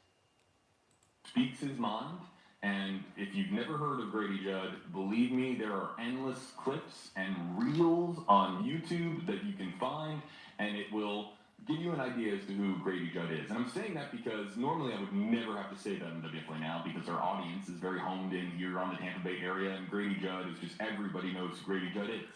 Speaks his mind. And if you've never heard of Grady Judd, believe me, there are endless clips and reels on YouTube that you can find, and it will give you an idea as to who Grady Judd is. And I'm saying that because normally I would never have to say that in WFLA now because our audience is very honed in here on the Tampa Bay area, and Grady Judd is just everybody knows who Grady Judd is.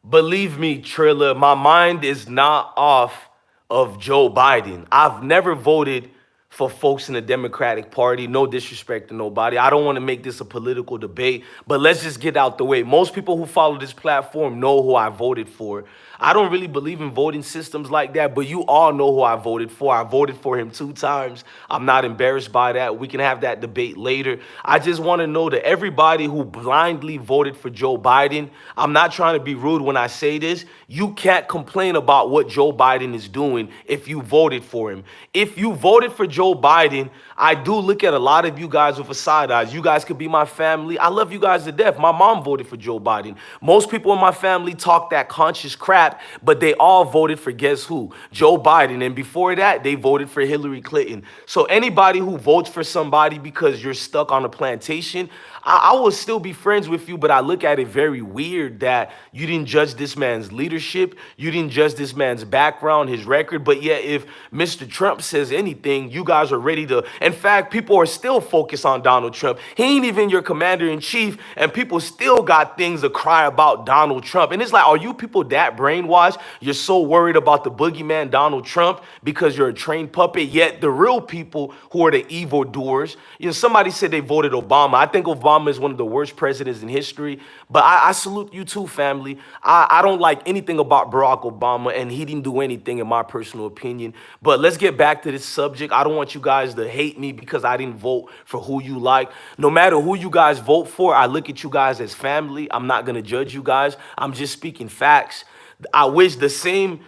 Believe me, Trilla, my mind is not off of Joe Biden. I've never voted for folks in the Democratic Party. No disrespect to nobody. I don't want to make this a political debate, but let's just get out the way. Most people who follow this platform know who I voted for. I don't really believe in voting systems like that, but you all know who I voted for. I voted for him 2 times. I'm not embarrassed by that. We can have that debate later. I just want to know that everybody who blindly voted for Joe Biden, I'm not trying to be rude when I say this, you can't complain about what Joe Biden is doing if you voted for him. If you voted for Joe Biden, I do look at a lot of you guys with a side eyes. You guys could be my family. I love you guys to death. My mom voted for Joe Biden. Most people in my family talk that conscious crap, but they all voted for guess who? Joe Biden. And before that, they voted for Hillary Clinton. So anybody who votes for somebody because you're stuck on a plantation, I will still be friends with you, but I look at it very weird that you didn't judge this man's leadership. You didn't judge this man's background, his record. But yet, if Mr. Trump says anything, you guys are ready to. In fact, people are still focused on Donald Trump. He ain't even your commander in chief, and people still got things to cry about Donald Trump. And it's like, are you people that brainwashed? You're so worried about the boogeyman Donald Trump because you're a trained puppet. Yet the real people who are the evildoers, somebody said they voted Obama. I think Obama is one of the worst presidents in history, but I salute you too, family. I don't like anything about Barack Obama, and he didn't do anything in my personal opinion. But let's get back to this subject. I don't want you guys to hate me because I didn't vote for who you like. No matter who you guys vote for, I look at you guys as family. I'm not going to judge you guys. I'm just speaking facts. I wish the same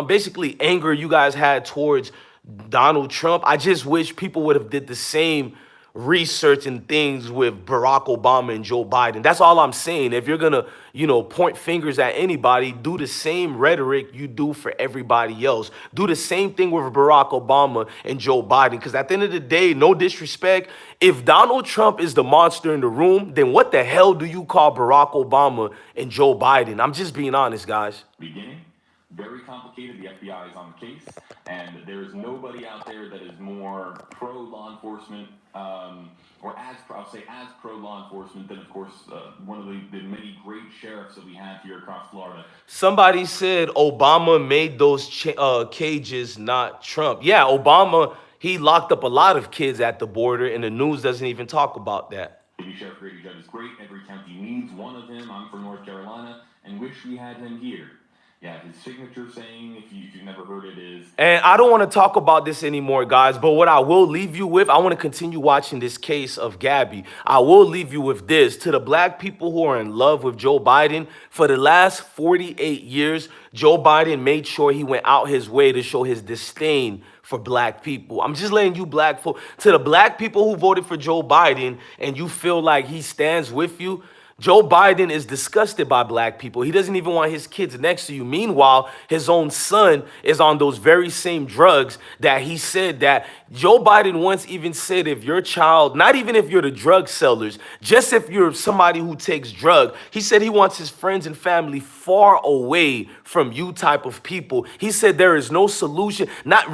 basically anger you guys had towards Donald Trump. I just wish people would have did the same research and things with Barack Obama and Joe Biden. That's all I'm saying. If you're gonna, point fingers at anybody, do the same rhetoric you do for everybody else. Do the same thing with Barack Obama and Joe Biden. Because at the end of the day, no disrespect, if Donald Trump is the monster in the room, then what the hell do you call Barack Obama and Joe Biden? I'm just being honest, guys. Beginning, very complicated. The FBI is on the case, and there is nobody out there that is more pro law enforcement, I'll say as pro law enforcement than, of course, one of the many great sheriffs that we have here across Florida. Somebody said Obama made those cages, not Trump. Yeah, Obama, he locked up a lot of kids at the border, and the news doesn't even talk about that. Sheriff Grady Judd is great. Every county needs one of him. I'm from North Carolina and wish we had him here. Yeah, his signature saying, if you've never heard it, is... And I don't want to talk about this anymore, guys, but what I will leave you with, I want to continue watching this case of Gabby. I will leave you with this. To the black people who are in love with Joe Biden, for the last 48 years, Joe Biden made sure he went out his way to show his disdain for black people. I'm just letting you black folk, to the black people who voted for Joe Biden and you feel like he stands with you, Joe Biden is disgusted by black people. He doesn't even want his kids next to you. Meanwhile, his own son is on those very same drugs that he said that Joe Biden once even said if your child, not even if you're the drug sellers, just if you're somebody who takes drug, he said he wants his friends and family far away from you type of people. He said there is no solution. Not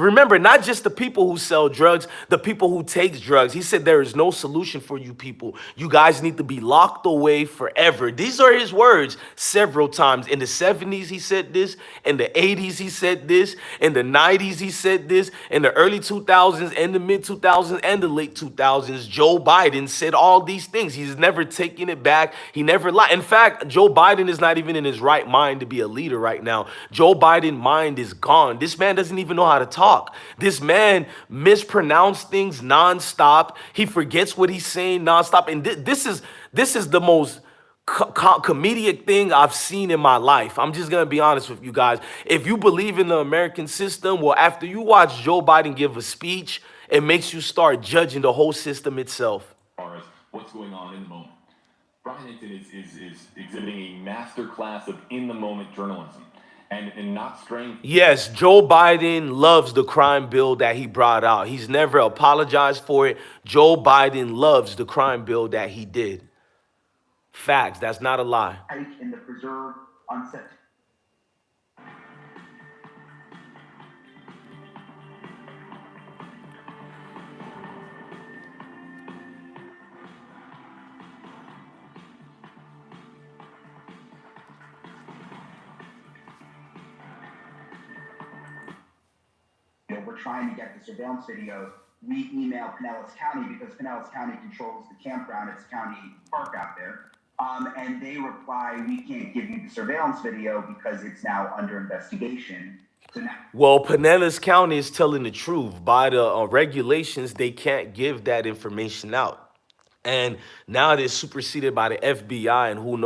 just the people who sell drugs, the people who take drugs. He said there is no solution for you people. You guys need to be locked away forever. These are his words several times. In the 70s, he said this. In the 80s, he said this. In the 90s, he said this. In the early 2000s and the mid 2000s and the late 2000s, Joe Biden said all these things. He's never taken it back. He never lied. In fact, Joe Biden is not even in his right mind to be a leader right now. now. Joe Biden's mind is gone. This man doesn't even know how to talk. This man mispronounced things nonstop. He forgets what he's saying nonstop. And this is the most comedic thing I've seen in my life. I'm just gonna be honest with you guys. If you believe in the American system, well, after you watch Joe Biden give a speech, it makes you start judging the whole system itself. As far as what's going on in the moment, Brian Entin is exhibiting a master class of in the moment journalism and not straying. Yes, Joe Biden loves the crime bill that he brought out. He's never apologized for it. Joe Biden loves the crime bill that he did. Facts. That's not a lie. In the preserve on set. We're trying to get the surveillance videos. We email Pinellas County because Pinellas County controls the campground. It's a county park out there. And they reply, we can't give you the surveillance video because it's now under investigation. So now, well, Pinellas County is telling the truth. By the regulations, they can't give that information out. And now they're superseded by the FBI and who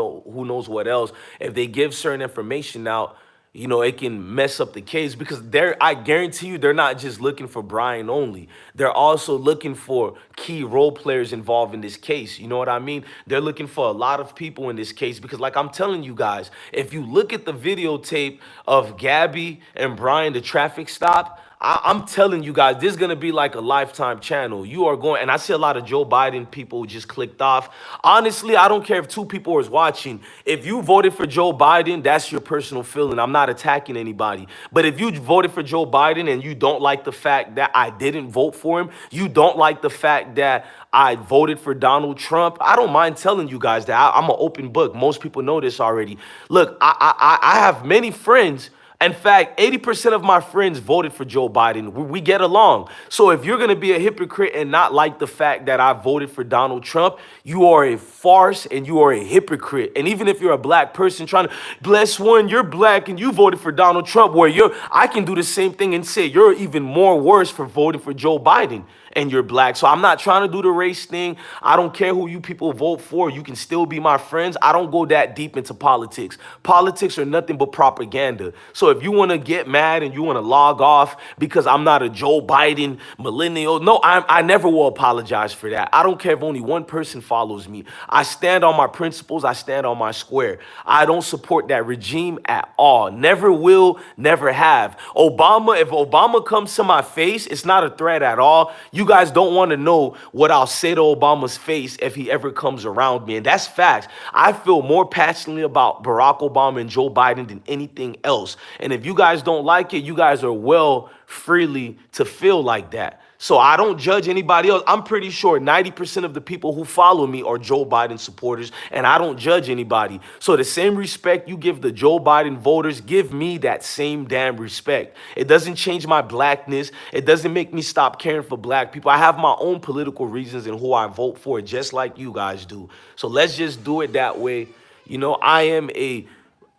knows what else. If they give certain information out, you know, it can mess up the case because I guarantee you, they're not just looking for Brian only. They're also looking for key role players involved in this case. You know what I mean? They're looking for a lot of people in this case because, like I'm telling you guys, if you look at the videotape of Gabby and Brian, the traffic stop, I'm telling you guys, this is going to be like a Lifetime channel. You are going, and I see a lot of Joe Biden people who just clicked off. Honestly, I don't care if 2 people was watching. If you voted for Joe Biden, that's your personal feeling. I'm not attacking anybody. But if you voted for Joe Biden and you don't like the fact that I didn't vote for him, you don't like the fact that I voted for Donald Trump, I don't mind telling you guys that I'm an open book. Most people know this already. Look, I have many friends. In fact, 80% of my friends voted for Joe Biden. We get along. So if you're going to be a hypocrite and not like the fact that I voted for Donald Trump, you are a farce and you are a hypocrite. And even if you're a black person trying to bless one, you're black and you voted for Donald Trump, I can do the same thing and say you're even more worse for voting for Joe Biden and you're black. So I'm not trying to do the race thing. I don't care who you people vote for. You can still be my friends. I don't go that deep into politics. Politics are nothing but propaganda. So if you want to get mad and you want to log off because I'm not a Joe Biden millennial, no, I never will apologize for that. I don't care if only one person follows me. I stand on my principles. I stand on my square. I don't support that regime at all. Never will, never have. If Obama comes to my face, it's not a threat at all. You guys don't want to know what I'll say to Obama's face if he ever comes around me. And that's facts. I feel more passionately about Barack Obama and Joe Biden than anything else. And if you guys don't like it, you guys are well freely to feel like that. So I don't judge anybody else. I'm pretty sure 90% of the people who follow me are Joe Biden supporters, and I don't judge anybody. So the same respect you give the Joe Biden voters, give me that same damn respect. It doesn't change my blackness. It doesn't make me stop caring for black people. I have my own political reasons and who I vote for, just like you guys do. So let's just do it that way. You know, I am a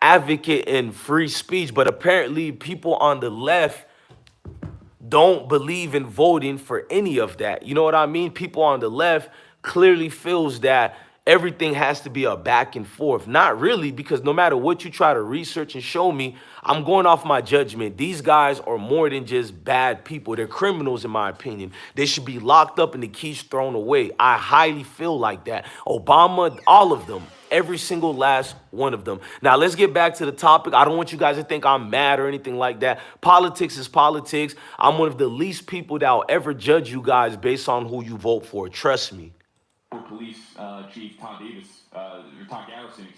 advocate in free speech, but apparently people on the left don't believe in voting for any of that. You know what I mean? People on the left clearly feels that everything has to be a back and forth. Not really, because no matter what you try to research and show me, I'm going off my judgment. These guys are more than just bad people. They're criminals, in my opinion. They should be locked up and the keys thrown away. I highly feel like that. Obama, all of them. Every single last one of them. Now, let's get back to the topic. I don't want you guys to think I'm mad or anything like that. Politics is politics. I'm one of the least people that will ever judge you guys based on who you vote for. Trust me. Police Chief Todd Garrison,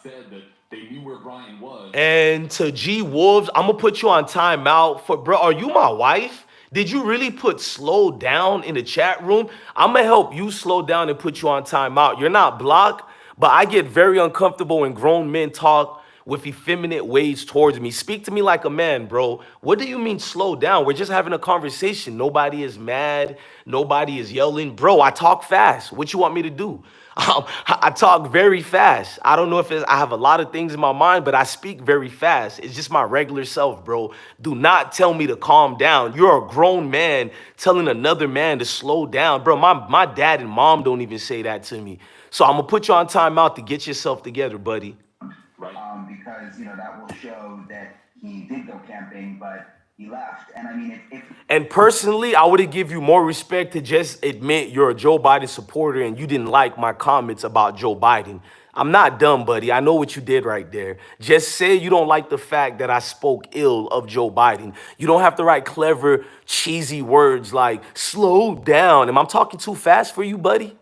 said that they knew where Brian was. And to G Wolves, I'm going to put you on timeout. Bro, are you my wife? Did you really put slow down in the chat room? I'm going to help you slow down and put you on timeout. You're not blocked. But I get very uncomfortable when grown men talk with effeminate ways towards me. Speak to me like a man, bro. What do you mean slow down? We're just having a conversation. Nobody is mad. Nobody is yelling. Bro, I talk fast. What you want me to do? I talk very fast. I don't know if I have a lot of things in my mind, but I speak very fast. It's just my regular self, bro. Do not tell me to calm down. You're a grown man telling another man to slow down. Bro, my dad and mom don't even say that to me. So I'm going to put you on timeout to get yourself together, buddy. Right. Because, that will show that he did go camping, but he left. And I mean, if And personally, I would give you more respect to just admit you're a Joe Biden supporter and you didn't like my comments about Joe Biden. I'm not dumb, buddy. I know what you did right there. Just say you don't like the fact that I spoke ill of Joe Biden. You don't have to write clever, cheesy words like slow down. Am I talking too fast for you, buddy?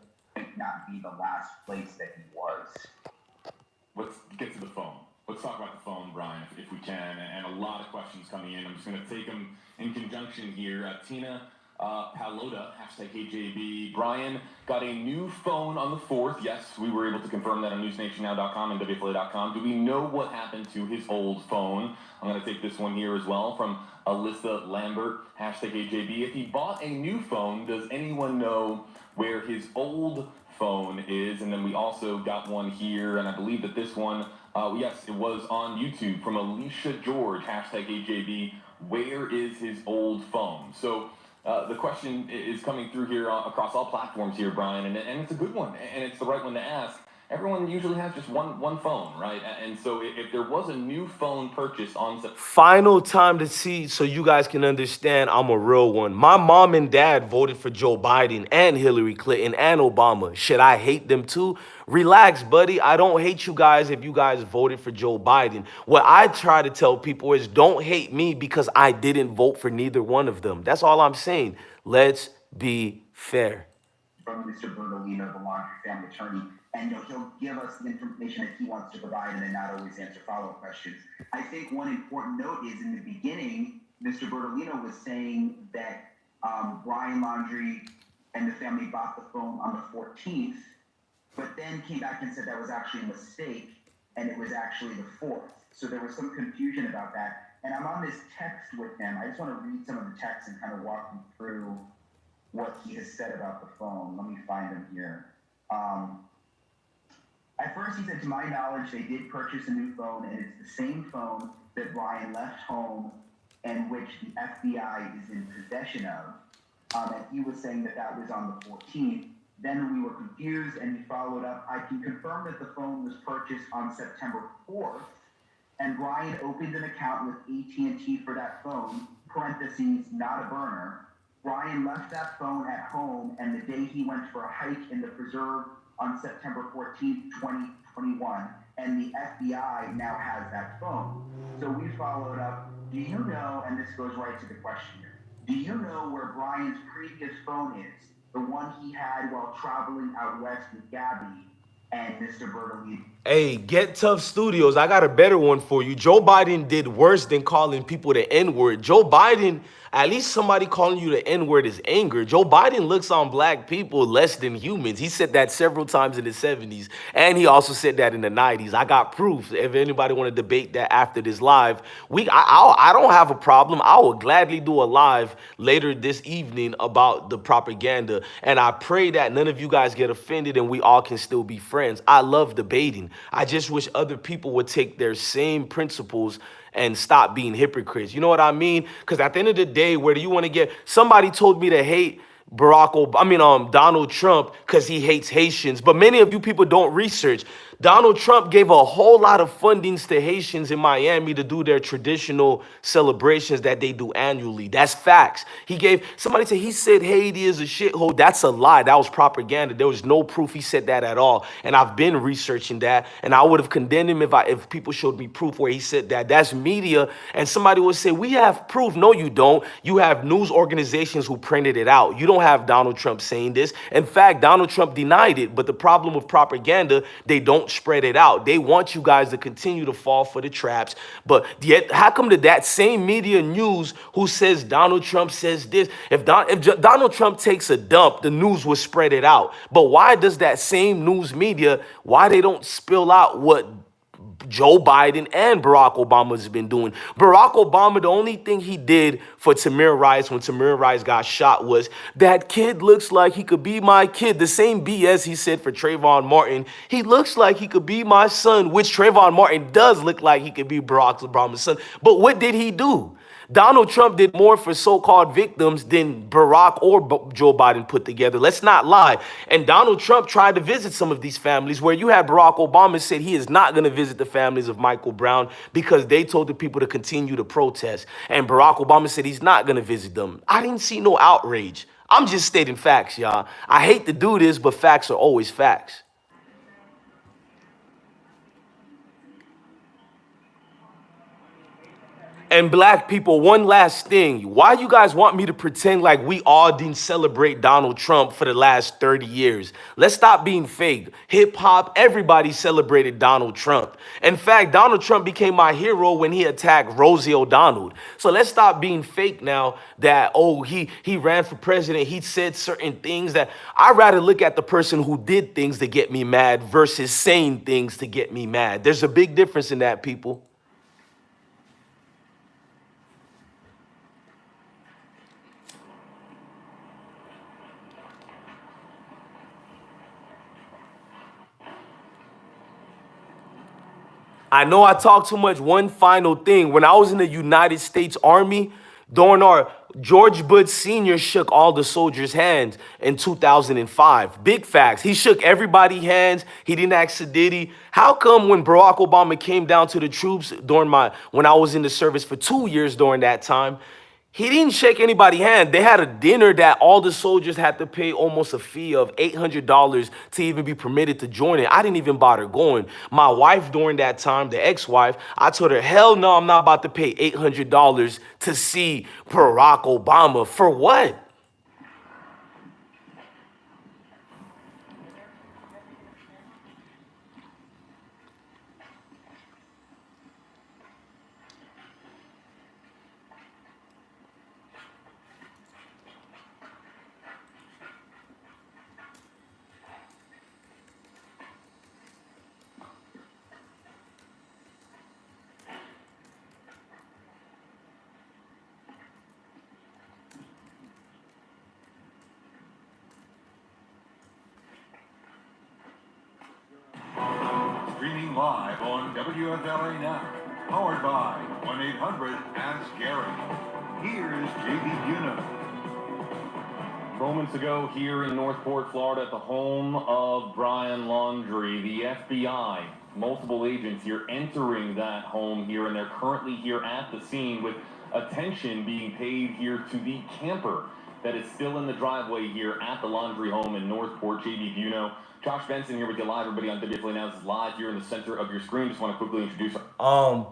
not be the last place that he was. Let's get to the phone. Let's talk about the phone, Brian, if we can. And a lot of questions coming in. I'm just going to take them in conjunction here. Tina Palota, hashtag KJB. Brian got a new phone on the 4th. Yes, we were able to confirm that on NewsNationNow.com and WFLA.com. Do we know what happened to his old phone? I'm going to take this one here as well from Alyssa Lambert, hashtag KJB. If he bought a new phone, does anyone know where his old phone is? And then we also got one here, and I believe that this one, yes, it was on YouTube from Alicia George, hashtag AJB. Where is his old phone? So the question is coming through here across all platforms here, Brian, and it's a good one, and it's the right one to ask. Everyone usually has just one phone, right? And so if there was a new phone purchased on Final time to see so you guys can understand I'm a real one. My mom and dad voted for Joe Biden and Hillary Clinton and Obama. Should I hate them too? Relax, buddy. I don't hate you guys if you guys voted for Joe Biden. What I try to tell people is don't hate me because I didn't vote for neither one of them. That's all I'm saying. Let's be fair. From Mr. Bertolino, the Laundrie family attorney, and he'll give us the information that he wants to provide and then not always answer follow-up questions. I think one important note is in the beginning, Mr. Bertolino was saying that Brian Laundrie and the family bought the phone on the 14th, but then came back and said that was actually a mistake and it was actually the 4th. So there was some confusion about that. And I'm on this text with him. I just want to read some of the text and kind of walk you through what he has said about the phone. Let me find him here. At first, he said, to my knowledge, they did purchase a new phone, and it's the same phone that Brian left home and which the FBI is in possession of. And he was saying that that was on the 14th. Then we were confused, and he followed up. I can confirm that the phone was purchased on September 4th, and Brian opened an account with AT&T for that phone, parentheses, not a burner. Brian left that phone at home, and the day he went for a hike in the preserve on September 14th, 2021, and the FBI now has that phone. So we followed up, do you know, and this goes right to the question here, do you know where Brian's previous phone is? The one he had while traveling out west with Gabby and Mr. Bertolini. Hey, Get Tough Studios, I got a better one for you. Joe Biden did worse than calling people the N-word. Joe Biden, at least somebody calling you the N-word is anger. Joe Biden looks on black people less than humans. He said that several times in the 70s, and he also said that in the 90s. I got proof. If anybody want to debate that after this live, I don't have a problem. I will gladly do a live later this evening about the propaganda, and I pray that none of you guys get offended and we all can still be friends. I love debating. I just wish other people would take their same principles and stop being hypocrites. You know what I mean? Because at the end of the day, where do you want to get? Somebody told me to hate Donald Trump because he hates Haitians. But many of you people don't research. Donald Trump gave a whole lot of fundings to Haitians in Miami to do their traditional celebrations that they do annually. That's facts. Somebody said he said Haiti is a shithole. That's a lie. That was propaganda. There was no proof he said that at all. And I've been researching that. And I would have condemned him if people showed me proof where he said that. That's media. And somebody would say, we have proof. No, you don't. You have news organizations who printed it out. You don't have Donald Trump saying this. In fact, Donald Trump denied it. But the problem with propaganda, they don't spread it out. They want you guys to continue to fall for the traps. But yet, how come that same media news who says Donald Trump says this, if Donald Trump takes a dump, the news will spread it out. But why does that same news media, why they don't spill out what Joe Biden and Barack Obama's been doing. Barack Obama, the only thing he did for Tamir Rice when Tamir Rice got shot was, that kid looks like he could be my kid. The same BS he said for Trayvon Martin. He looks like he could be my son, which Trayvon Martin does look like he could be Barack Obama's son. But what did he do? Donald Trump did more for so-called victims than Barack or Joe Biden put together. Let's not lie. And Donald Trump tried to visit some of these families, where you had Barack Obama said he is not going to visit the families of Michael Brown because they told the people to continue to protest. And Barack Obama said he's not going to visit them. I didn't see no outrage. I'm just stating facts, y'all. I hate to do this, but facts are always facts. And black people, one last thing. Why you guys want me to pretend like we all didn't celebrate Donald Trump for the last 30 years? Let's stop being fake. Hip hop, everybody celebrated Donald Trump. In fact, Donald Trump became my hero when he attacked Rosie O'Donnell. So let's stop being fake now that, oh, he ran for president. He said certain things that I'd rather look at the person who did things to get me mad versus saying things to get me mad. There's a big difference in that, people. I know I talk too much. One final thing. When I was in the United States Army, during our George Bush Sr. shook all the soldiers' hands in 2005. Big facts. He shook everybody's hands. He didn't ask Diddy. How come when Barack Obama came down to the troops when I was in the service for 2 years during that time, he didn't shake anybody's hand. They had a dinner that all the soldiers had to pay almost a fee of $800 to even be permitted to join it. I didn't even bother going. My wife during that time, the ex-wife, I told her, hell no, I'm not about to pay $800 to see Barack Obama. For what? Streaming live on WFLA now, powered by 1-800-ASK-GARY. Here's JB Biunno. Moments ago here in Northport, Florida, at the home of Brian Laundrie, the FBI, multiple agents here entering that home here, and they're currently here at the scene with attention being paid here to the camper that is still in the driveway here at the Laundrie home in Northport. JB Biunno. Josh Benson here with you live, everybody on WFLA Now. This is live here in the center of your screen. Just want to quickly introduce.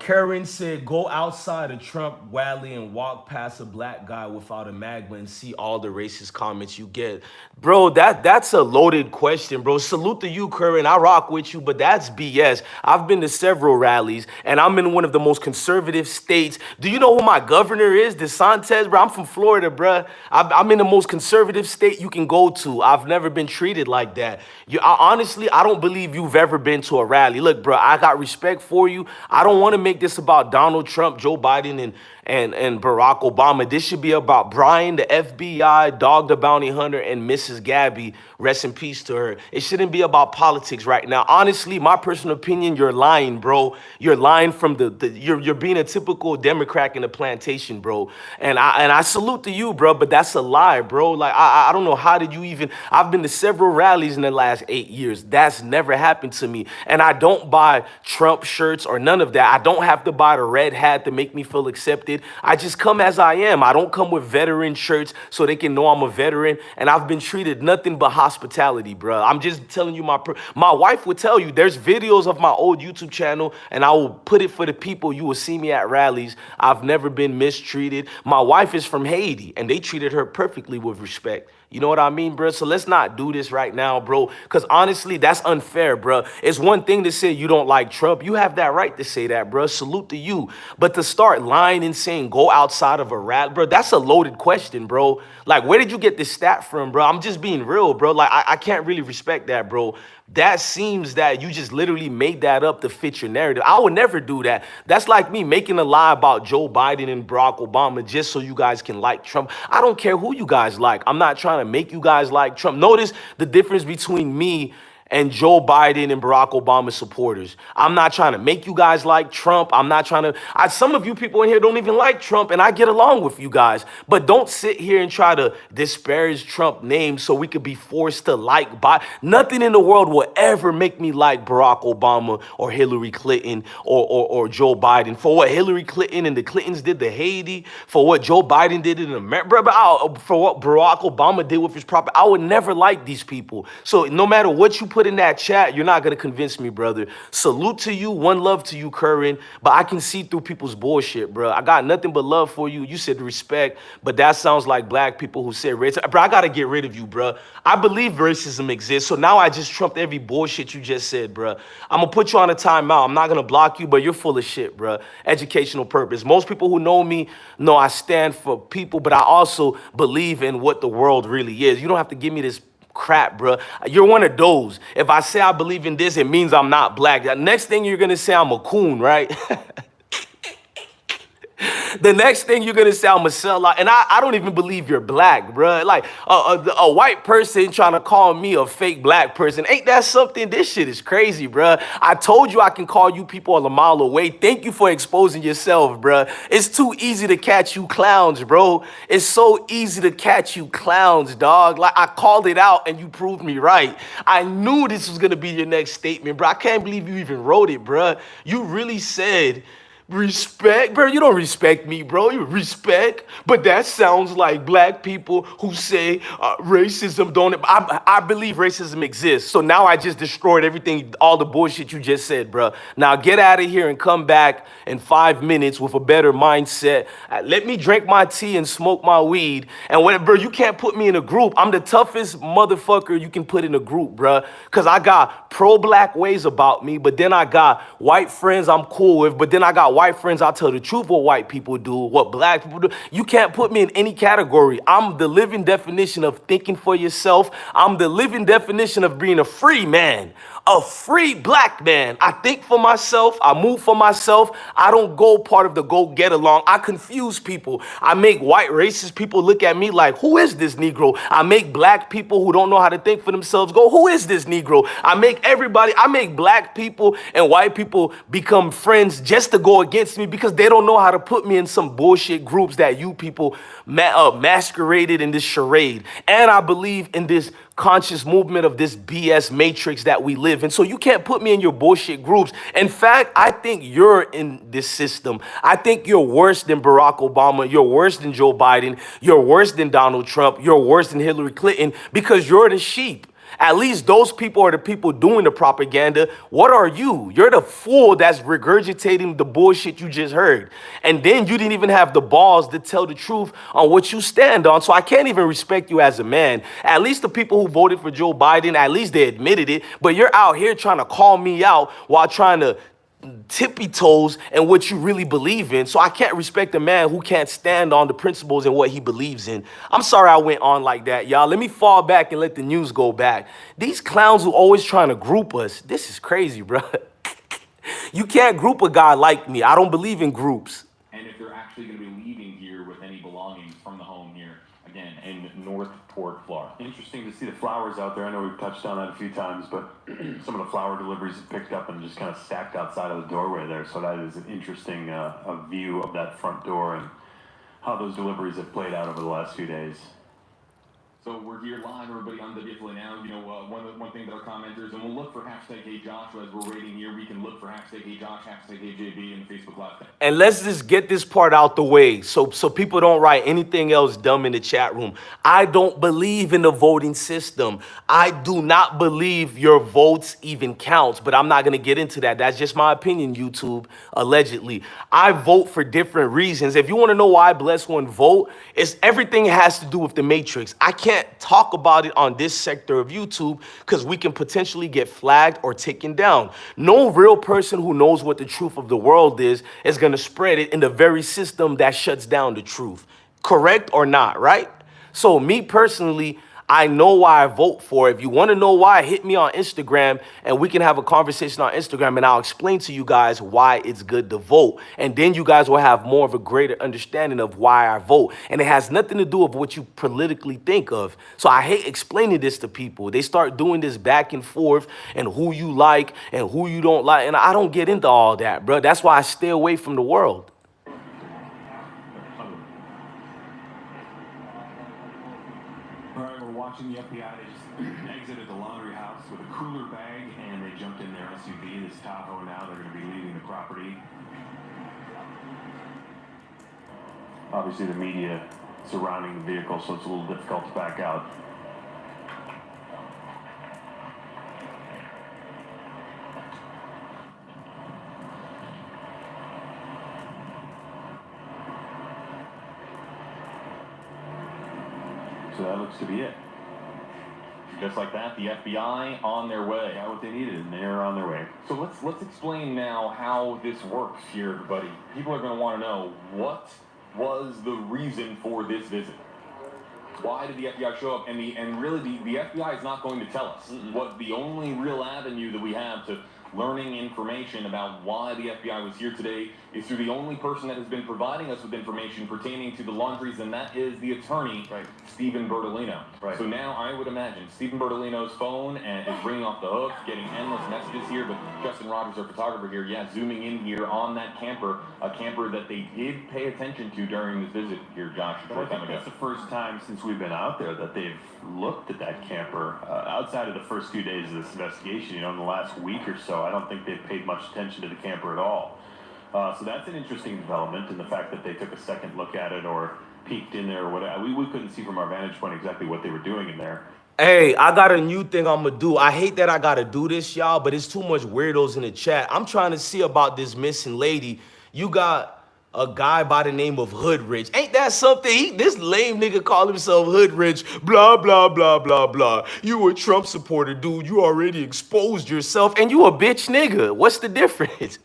Karen said, go outside a Trump rally and walk past a black guy without a magma and see all the racist comments you get. Bro, that's a loaded question, bro. Salute to you, Karen. I rock with you, but that's BS. I've been to several rallies, and I'm in one of the most conservative states. Do you know who my governor is? DeSantis, bro. I'm from Florida, bro. I'm in the most conservative state you can go to. I've never been treated like that. Honestly, I don't believe you've ever been to a rally. Look, bro, I got respect for you. I don't want to make this about Donald Trump, Joe Biden, and Barack Obama. This should be about Brian, the FBI, Dog the Bounty Hunter, and Mrs. Gabby. Rest in peace to her. It shouldn't be about politics right now. Honestly, my personal opinion, you're lying, bro. You're lying from you're being a typical Democrat in the plantation, bro. And I salute to you, bro, but that's a lie, bro. Like, I don't know, how did you even, I've been to several rallies in the last 8 years. That's never happened to me. And I don't buy Trump shirts or none of that. I don't have to buy the red hat to make me feel accepted. I just come as I am. I don't come with veteran shirts so they can know I'm a veteran. And I've been treated nothing but hospitality, bro. I'm just telling you, my wife would tell you, there's videos of my old YouTube channel, and I will put it for the people. You will see me at rallies. I've never been mistreated. My wife is from Haiti, and they treated her perfectly with respect. You know what I mean, bro? So let's not do this right now, bro, because honestly, that's unfair, bro. It's one thing to say you don't like Trump. You have that right to say that, bro. Salute to you. But to start lying and saying go outside of a rally, bro, that's a loaded question, bro. Like, where did you get this stat from, bro? I'm just being real, bro. Like, I can't really respect that, bro. that seems that you just literally made that up to fit your narrative. I would never do that. That's like me making a lie about Joe Biden and Barack Obama just so you guys can like Trump. I don't care who you guys like. I'm not trying to make you guys like Trump. Notice the difference between me and Joe Biden and Barack Obama supporters. I'm not trying to make you guys like Trump. I'm not trying to. Some of you people in here don't even like Trump, and I get along with you guys. But don't sit here and try to disparage Trump name so we could be forced to like Biden. Nothing in the world will ever make me like Barack Obama or Hillary Clinton or Joe Biden. For what Hillary Clinton and the Clintons did to Haiti, for what Joe Biden did in America, for what Barack Obama did with his property, I would never like these people. So no matter what you put in that chat, you're not going to convince me, brother. Salute to you. One love to you, Curran. But I can see through people's bullshit, bro. I got nothing but love for you. You said respect, but that sounds like black people who said racism. Bro, I got to get rid of you, bro. I believe racism exists. So now I just trumped every bullshit you just said, bro. I'm going to put you on a timeout. I'm not going to block you, but you're full of shit, bro. Educational purpose. Most people who know me know I stand for people, but I also believe in what the world really is. You don't have to give me this crap, bro. You're one of those. If I say I believe in this, it means I'm not black. The next thing you're gonna say I'm a coon, right? The next thing you're gonna say I'm a sellout, and I don't even believe you're black, bro. Like a white person trying to call me a fake black person, ain't that something? This shit is crazy, bro. I told you I can call you people a mile away. Thank you for exposing yourself, bro. It's too easy to catch you clowns, bro. It's so easy to catch you clowns, dog. Like I called it out and you proved me right. I knew this was gonna be your next statement, bro. I can't believe you even wrote it, bro. You really said respect, bro. You don't respect me, bro. You respect, but that sounds like black people who say racism don't. I believe racism exists. So now I just destroyed everything, all the bullshit you just said, bro. Now get out of here and come back in 5 minutes with a better mindset. Let me drink my tea and smoke my weed. And whatever, bro, you can't put me in a group. I'm the toughest motherfucker you can put in a group, bro. Cause I got pro-black ways about me, but then I got white friends I'm cool with, but then I got white friends, I'll tell the truth what white people do, what black people do. You can't put me in any category. I'm the living definition of thinking for yourself. I'm the living definition of being a free man, a free black man. I think for myself. I move for myself. I don't go part of the go get along. I confuse people. I make white racist people look at me like, who is this Negro? I make black people who don't know how to think for themselves go, who is this Negro? I make black people and white people become friends just to go against me because they don't know how to put me in some bullshit groups that you people masqueraded in this charade. And I believe in this conscious movement of this BS matrix that we live in. So you can't put me in your bullshit groups. In fact, I think you're in this system. I think you're worse than Barack Obama. You're worse than Joe Biden. You're worse than Donald Trump. You're worse than Hillary Clinton because you're the sheep. At least those people are the people doing the propaganda. What are you? You're the fool that's regurgitating the bullshit you just heard. And then you didn't even have the balls to tell the truth on what you stand on. So I can't even respect you as a man. At least the people who voted for Joe Biden, at least they admitted it. But you're out here trying to call me out while trying to tippy toes and what you really believe in. So I can't respect a man who can't stand on the principles and what he believes in. I'm sorry I went on like that, y'all. Let me fall back and let the news go back. These clowns who always trying to group us, this is crazy, bro. You can't group a guy like me. I don't believe in groups. And if they're actually going to be leaving here with any belongings from the home here, again, in Northport, Florida. Interesting to see the flowers out there. I know we've touched on that a few times, but some of the flower deliveries have picked up and just kind of stacked outside of the doorway there. So that is an interesting a view of that front door and how those deliveries have played out over the last few days. So we're here live, everybody, on WFLA now. You know, one thing that our commenters, and we'll look for hashtag #HeyJosh as we're rating here. We can look for hashtag #HeyJosh, hashtag #HeyJB in the Facebook Live. And let's just get this part out the way so people don't write anything else dumb in the chat room. I don't believe in the voting system. I do not believe your votes even counts, but I'm not going to get into that. That's just my opinion, YouTube, allegedly. I vote for different reasons. If you want to know why I bless one vote, it's everything has to do with the matrix. I can't talk about it on this sector of YouTube because we can potentially get flagged or taken down. No real person who knows what the truth of the world is going to spread it in the very system that shuts down the truth. Correct or not, right? So me personally, I know why I vote for it. If you want to know why, hit me on Instagram and we can have a conversation on Instagram and I'll explain to you guys why it's good to vote. And then you guys will have more of a greater understanding of why I vote. And it has nothing to do with what you politically think of. So I hate explaining this to people. They start doing this back and forth and who you like and who you don't like. And I don't get into all that, bro. That's why I stay away from the world. All right, we're watching the FBI. They just exited the laundry house with a cooler bag, and they jumped in their SUV, this Tahoe. Now they're going to be leaving the property. Obviously, the media surrounding the vehicle, so it's a little difficult to back out. So that looks to be it. Just like that, the FBI on their way. Got what they needed, and they're on their way. So let's explain now how this works here, everybody. People are going to want to know, what was the reason for this visit? Why did the FBI show up? And really, the FBI is not going to tell us. What the only real avenue that we have to learning information about why the FBI was here today is through the only person that has been providing us with information pertaining to the Laundries, and that is the attorney, Stephen Bertolino. So now I would imagine Stephen Bertolino's phone and is ringing off the hook, getting endless messages here, but Justin Rogers, our photographer here, zooming in here on that camper, a camper that they did pay attention to during this visit here, Josh. But I think that's the first time since we've been out there that they've looked at that camper. Outside of the first few days of this investigation, in the last week or so, I don't think they've paid much attention to the camper at all. So that's an interesting development, and the fact that they took a second look at it or peeked in there or whatever. We couldn't see from our vantage point exactly what they were doing in there. Hey, I got a new thing I'm gonna do. I hate that I gotta do this, y'all, but it's too much weirdos in the chat. I'm trying to see about this missing lady. You got a guy by the name of Hood Rich. Ain't that something? This lame nigga call himself Hood Rich. Blah, blah, blah, blah, blah. You a Trump supporter, dude. You already exposed yourself, and you a bitch nigga. What's the difference?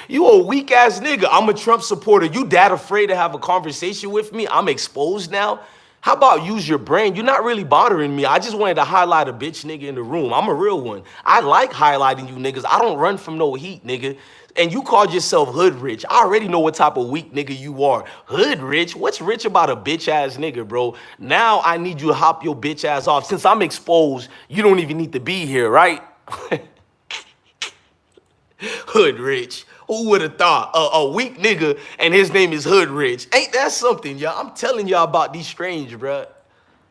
You a weak ass nigga. I'm a Trump supporter. You that afraid to have a conversation with me? I'm exposed now. How about use your brain? You're not really bothering me. I just wanted to highlight a bitch nigga in the room. I'm a real one. I like highlighting you niggas. I don't run from no heat, nigga. And you called yourself Hood Rich. I already know what type of weak nigga you are. Hood Rich? What's rich about a bitch ass nigga, bro? Now I need you to hop your bitch ass off. Since I'm exposed, you don't even need to be here, right? Hood Rich. Who would have thought? A weak nigga and his name is Hood Rich. Ain't that something, y'all? I'm telling y'all about these strange, bruh.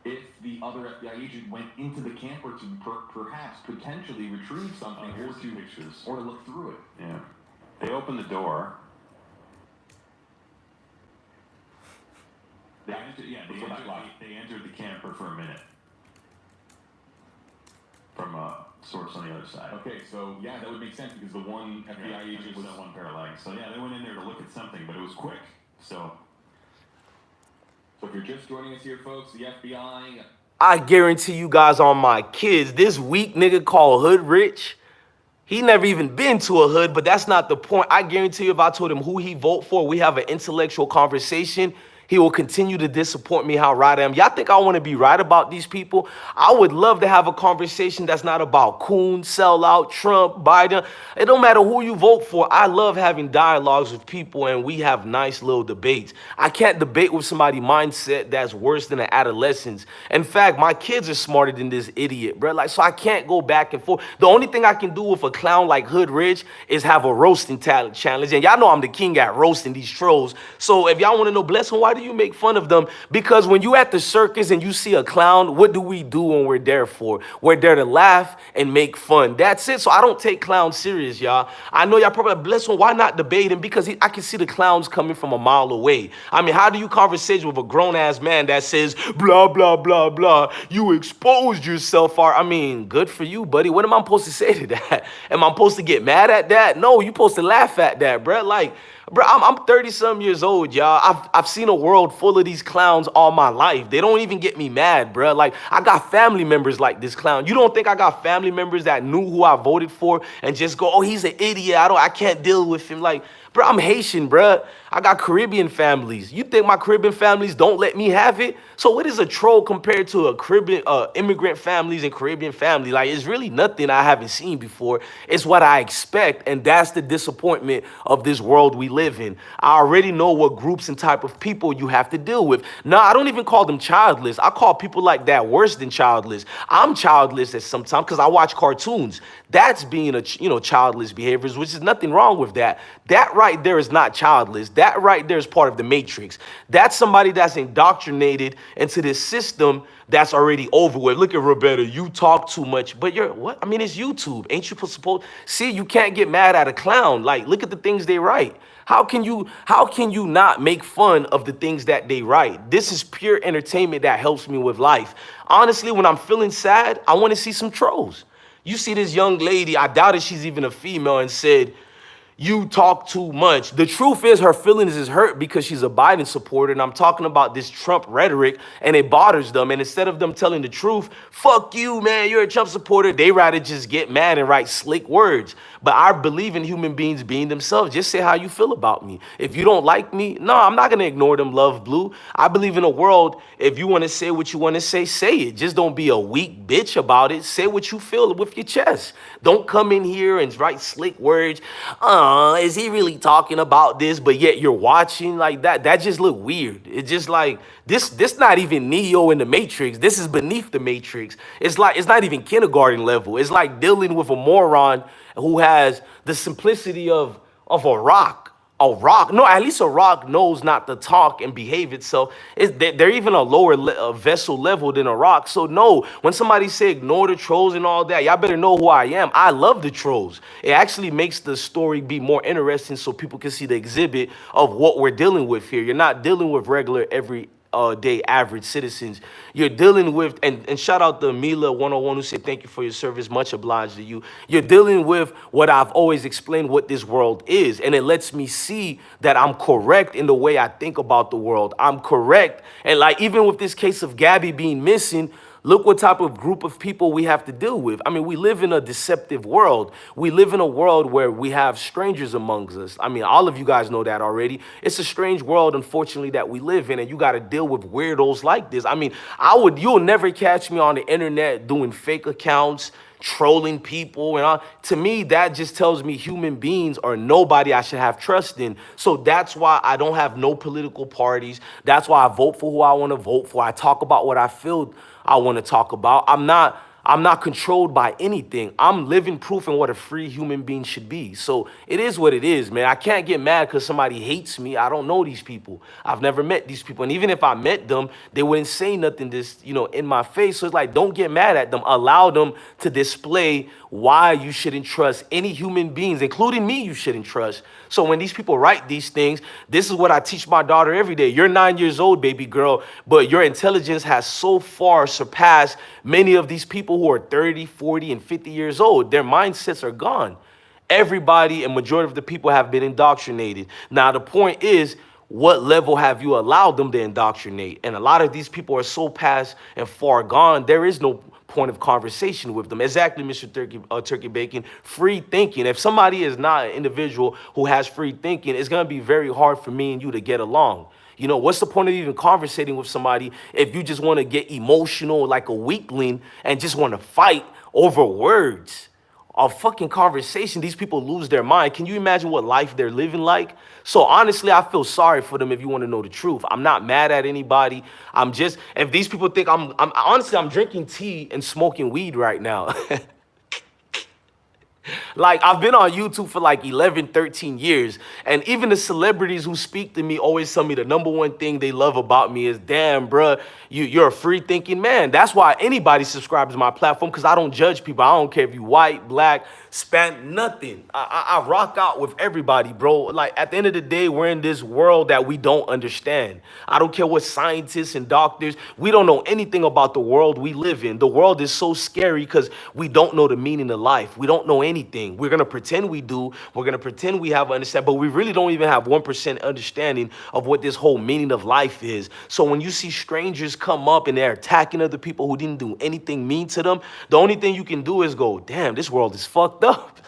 If the other FBI agent went into the camper to perhaps potentially retrieve something Here's two pictures. or to look through it. Yeah. They opened the door. They entered the camper for a minute. From a source on the other side. Okay, so that would make sense because the one FBI agent was that one pair of legs. So they went in there to look at something, but it was quick. So if you're just joining us here, folks, the FBI. I guarantee you guys on my kids, this weak nigga called Hood Rich, he never even been to a hood, but that's not the point. I guarantee you if I told him who he vote for, we have an intellectual conversation, he will continue to disappoint me how right I am. Y'all think I want to be right about these people? I would love to have a conversation that's not about Coon, sellout, Trump, Biden. It don't matter who you vote for. I love having dialogues with people and we have nice little debates. I can't debate with somebody's mindset that's worse than an adolescence. In fact, my kids are smarter than this idiot, bro. Like, so I can't go back and forth. The only thing I can do with a clown like Hood Rich is have a roasting talent challenge. And y'all know I'm the king at roasting these trolls. So if y'all want to know, bless them, why do you make fun of them? Because when you at the circus and you see a clown, what do we do when we're there for? We're there to laugh and make fun. That's it. So I don't take clowns serious, y'all. I know y'all probably like, bless him, why not debate him? Because I can see the clowns coming from a mile away. I mean, how do you conversate with a grown-ass man that says, blah, blah, blah, blah, you exposed yourself? I mean, good for you, buddy. What am I supposed to say to that? Am I supposed to get mad at that? No, you're supposed to laugh at that, bro. Like, bro, I'm 30-some years old, y'all. I've seen a world full of these clowns all my life. They don't even get me mad, bro. Like, I got family members like this clown. You don't think I got family members that knew who I voted for and just go, oh, he's an idiot. I can't deal with him. Like, Bro, I'm Haitian, bro. I got Caribbean families. You think my Caribbean families don't let me have it? So what is a troll compared to a Caribbean immigrant families and Caribbean family? Like, it's really nothing I haven't seen before. It's what I expect, and that's the disappointment of this world we live in. I already know what groups and type of people you have to deal with. No, I don't even call them childless. I call people like that worse than childless. I'm childless at some time because I watch cartoons. That's being a childless behaviors, which is nothing wrong with that. That right there is not childless. That right there is part of the matrix. That's somebody that's indoctrinated into this system that's already over with. Look at Roberta, you talk too much, but you're what? I mean, it's YouTube. Ain't you supposed see? You can't get mad at a clown. Like, look at the things they write. How can you not make fun of the things that they write? This is pure entertainment that helps me with life. Honestly, when I'm feeling sad, I want to see some trolls. You see this young lady, I doubt if she's even a female, and said, you talk too much. The truth is her feelings is hurt because she's a Biden supporter, and I'm talking about this Trump rhetoric, and it bothers them. And instead of them telling the truth, fuck you, man, you're a Trump supporter, they rather just get mad and write slick words. But I believe in human beings being themselves. Just say how you feel about me. If you don't like me, no, I'm not gonna ignore them, love blue. I believe in a world, if you wanna say what you wanna say it. Just don't be a weak bitch about it. Say what you feel with your chest. Don't come in here and write slick words. Is he really talking about this? But yet you're watching like that. That just look weird. It's just like this not even Neo in the Matrix. This is beneath the Matrix. It's like it's not even kindergarten level. It's like dealing with a moron who has the simplicity of a rock. A rock, no, at least a rock knows not to talk and behave itself. They're even a lower vessel level than a rock. So no, when somebody say ignore the trolls and all that, y'all better know who I am. I love the trolls. It actually makes the story be more interesting so people can see the exhibit of what we're dealing with here. You're not dealing with regular every day average citizens. You're dealing with, and shout out to Mila 101 who said thank you for your service, much obliged to you. You're dealing with what I've always explained what this world is, and it lets me see that I'm correct in the way I think about the world. I'm correct, and like even with this case of Gabby being missing, look what type of group of people we have to deal with. I mean, we live in a deceptive world. We live in a world where we have strangers amongst us. I mean, all of you guys know that already. It's a strange world, unfortunately, that we live in, and you got to deal with weirdos like this. I mean, you'll never catch me on the internet doing fake accounts, trolling people and all. To me, that just tells me human beings are nobody I should have trust in. So that's why I don't have no political parties. That's why I vote for who I want to vote for. I talk about what I feel I want to talk about. I'm not controlled by anything. I'm living proof in what a free human being should be. So it is what it is, man. I can't get mad because somebody hates me. I don't know these people. I've never met these people. And even if I met them, they wouldn't say nothing in my face. So it's like, don't get mad at them. Allow them to display why you shouldn't trust any human beings, including me, you shouldn't trust. So when these people write these things, this is what I teach my daughter every day. You're 9 years old, baby girl, but your intelligence has so far surpassed many of these people who are 30, 40, and 50 years old. Their mindsets are gone. Everybody and majority of the people have been indoctrinated. Now, the point is, what level have you allowed them to indoctrinate? And a lot of these people are so past and far gone, there is no point of conversation with them. Exactly, Mr. Turkey Bacon. Free thinking. If somebody is not an individual who has free thinking, it's going to be very hard for me and you to get along. You know, what's the point of even conversating with somebody if you just want to get emotional like a weakling and just want to fight over words? A fucking conversation, these people lose their mind. Can you imagine what life they're living like? So honestly, I feel sorry for them if you want to know the truth. I'm not mad at anybody. If these people think I'm drinking tea and smoking weed right now. Like, I've been on YouTube for like 11, 13 years. And even the celebrities who speak to me always tell me the number one thing they love about me is, damn, bruh, you're a free thinking man. That's why anybody subscribes to my platform, because I don't judge people. I don't care if you white, black, Span, nothing. I rock out with everybody, bro. Like, at the end of the day, we're in this world that we don't understand. I don't care what scientists and doctors, we don't know anything about the world we live in. The world is so scary because we don't know the meaning of life. We don't know anything. We're going to pretend we do. We're going to pretend we have understanding, but we really don't even have 1% understanding of what this whole meaning of life is. So when you see strangers come up and they're attacking other people who didn't do anything mean to them, the only thing you can do is go, damn, this world is fucked up.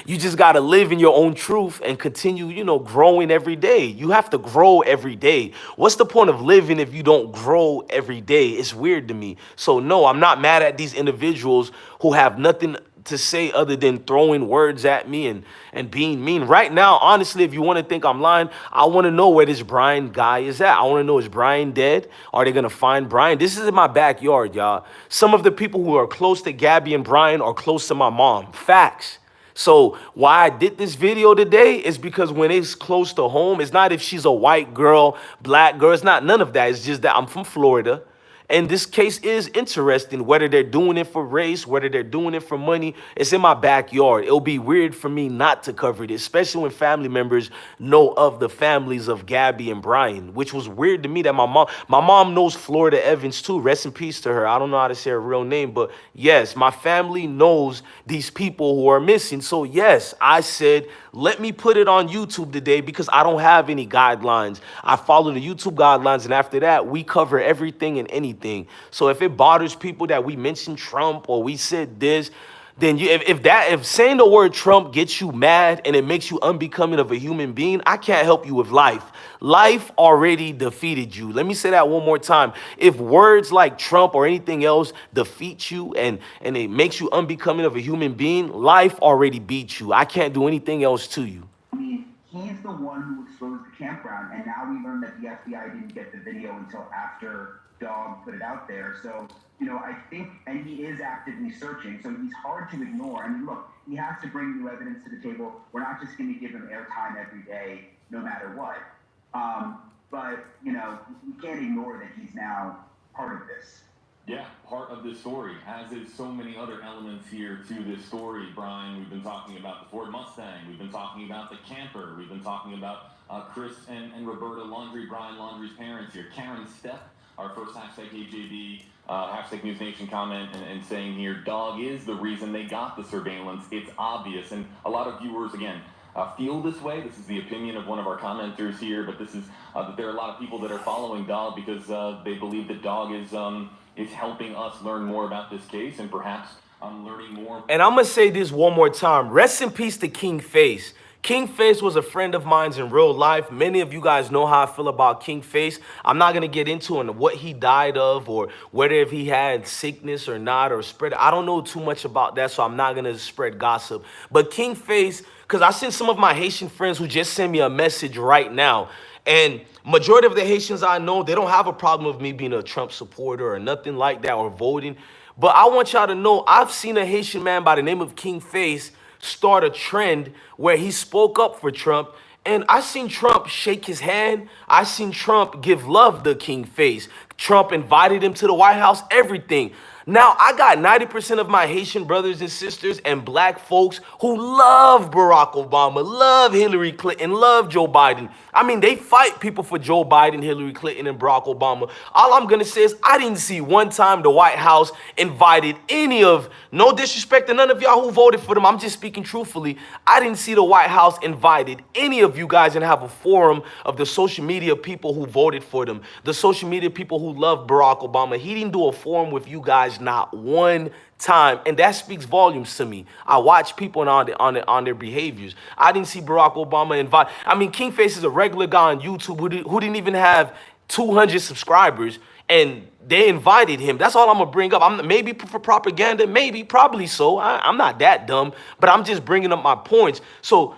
You just got to live in your own truth and continue, growing every day. You have to grow every day. What's the point of living if you don't grow every day? It's weird to me. So no, I'm not mad at these individuals who have nothing to say other than throwing words at me and being mean. Right now, honestly, if you want to think I'm lying, I want to know where this Brian guy is at. I want to know, is Brian dead? Are they going to find Brian? This is in my backyard, y'all. Some of the people who are close to Gabby and Brian are close to my mom. Facts. So why I did this video today is because when it's close to home, it's not if she's a white girl, black girl. It's not none of that. It's just that I'm from Florida. And this case is interesting, whether they're doing it for race, whether they're doing it for money. It's in my backyard. It'll be weird for me not to cover it, especially when family members know of the families of Gabby and Brian, which was weird to me that my mom knows Florida Evans too. Rest in peace to her. I don't know how to say her real name, but yes, my family knows these people who are missing. So yes, I said, let me put it on YouTube today because I don't have any guidelines. I follow the YouTube guidelines, and after that, we cover everything and anything. So if it bothers people that we mentioned Trump or we said this, then if saying the word Trump gets you mad and it makes you unbecoming of a human being, I can't help you with life. Life already defeated you. Let me say that one more time. If words like Trump or anything else defeat you and it makes you unbecoming of a human being, life already beat you. I can't do anything else to you. I mean, he's the one who exposed the campground, and now we learned that the FBI didn't get the video until after Dog put it out there. So, I think, and he is actively searching, so he's hard to ignore. I mean, look, he has to bring new evidence to the table. We're not just going to give him airtime every day, no matter what. But, we can't ignore that he's now part of this. Yeah, part of this story, as is so many other elements here to this story, Brian. We've been talking about the Ford Mustang. We've been talking about the camper. We've been talking about Chris and Roberta Laundrie, Brian Laundrie's parents here. Karen Stepp, our first hashtag AJB, hashtag NewsNation comment, and saying here, dog is the reason they got the surveillance. It's obvious. And a lot of viewers, again, feel this way. This is the opinion of one of our commenters here, but this is that there are a lot of people that are following Dog because they believe that Dog is helping us learn more about this case and perhaps learning more. And I'm going to say this one more time. Rest in peace to King Face. King Face was a friend of mine in real life. Many of you guys know how I feel about King Face. I'm not going to get into what he died of or whether if he had sickness or not or spread. I don't know too much about that, so I'm not going to spread gossip. But King Face, because I sent some of my Haitian friends who just sent me a message right now. And majority of the Haitians I know, they don't have a problem with me being a Trump supporter or nothing like that or voting. But I want y'all to know, I've seen a Haitian man by the name of King Face start a trend where he spoke up for Trump. And I seen Trump shake his hand. I seen Trump give love to King Face. Trump invited him to the White House, everything. Now, I got 90% of my Haitian brothers and sisters and black folks who love Barack Obama, love Hillary Clinton, love Joe Biden. I mean, they fight people for Joe Biden, Hillary Clinton, and Barack Obama. All I'm going to say is I didn't see one time the White House invited any of, no disrespect to none of y'all who voted for them. I'm just speaking truthfully. I didn't see the White House invited any of you guys and have a forum of the social media people who voted for them, the social media people who love Barack Obama. He didn't do a forum with you guys not one time, and that speaks volumes to me. I watch people on their behaviors. I didn't see Barack Obama invite. I mean, King Face is a regular guy on YouTube who didn't even have 200 subscribers, and they invited him. That's all I'm gonna bring up. Maybe for propaganda, probably so. I'm not that dumb, but I'm just bringing up my points. So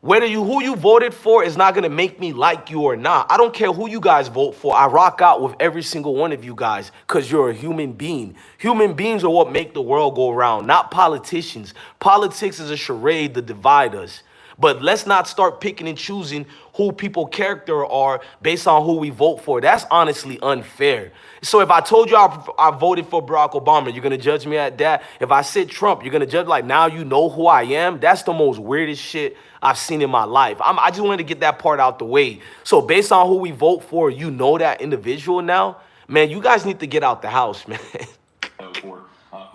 who you voted for is not going to make me like you or not. I don't care who you guys vote for. I rock out with every single one of you guys because you're a human being. Human beings are what make the world go around, not politicians. Politics is a charade to divide us. But let's not start picking and choosing who people character are based on who we vote for. That's honestly unfair. So if I told you I voted for Barack Obama, you're going to judge me at that. If I said Trump, you're going to judge like now you know who I am. That's the most weirdest shit I've seen in my life. I just wanted to get that part out the way. So based on who we vote for, you know that individual now. Man, you guys need to get out the house, man. For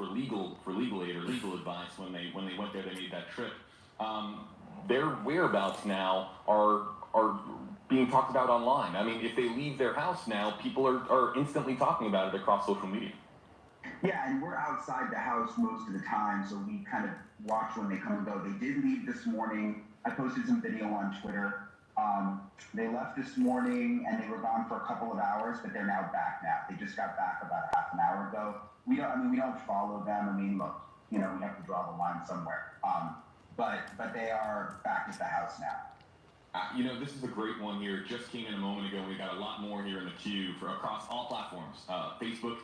legal aid or legal advice when they went there, they made that trip. Their whereabouts now are being talked about online. I mean, if they leave their house now, people are instantly talking about it across social media. Yeah, and we're outside the house most of the time, so we kind of watch when they come and go. They did leave this morning. I posted some video on Twitter. They left this morning and they were gone for a couple of hours, but they're now back now. They just got back about half an hour ago. We don't follow them. I mean, look, we have to draw the line somewhere. But they are back at the house now. This is a great one here. Just came in a moment ago. We got a lot more here in the queue for across all platforms: Facebook,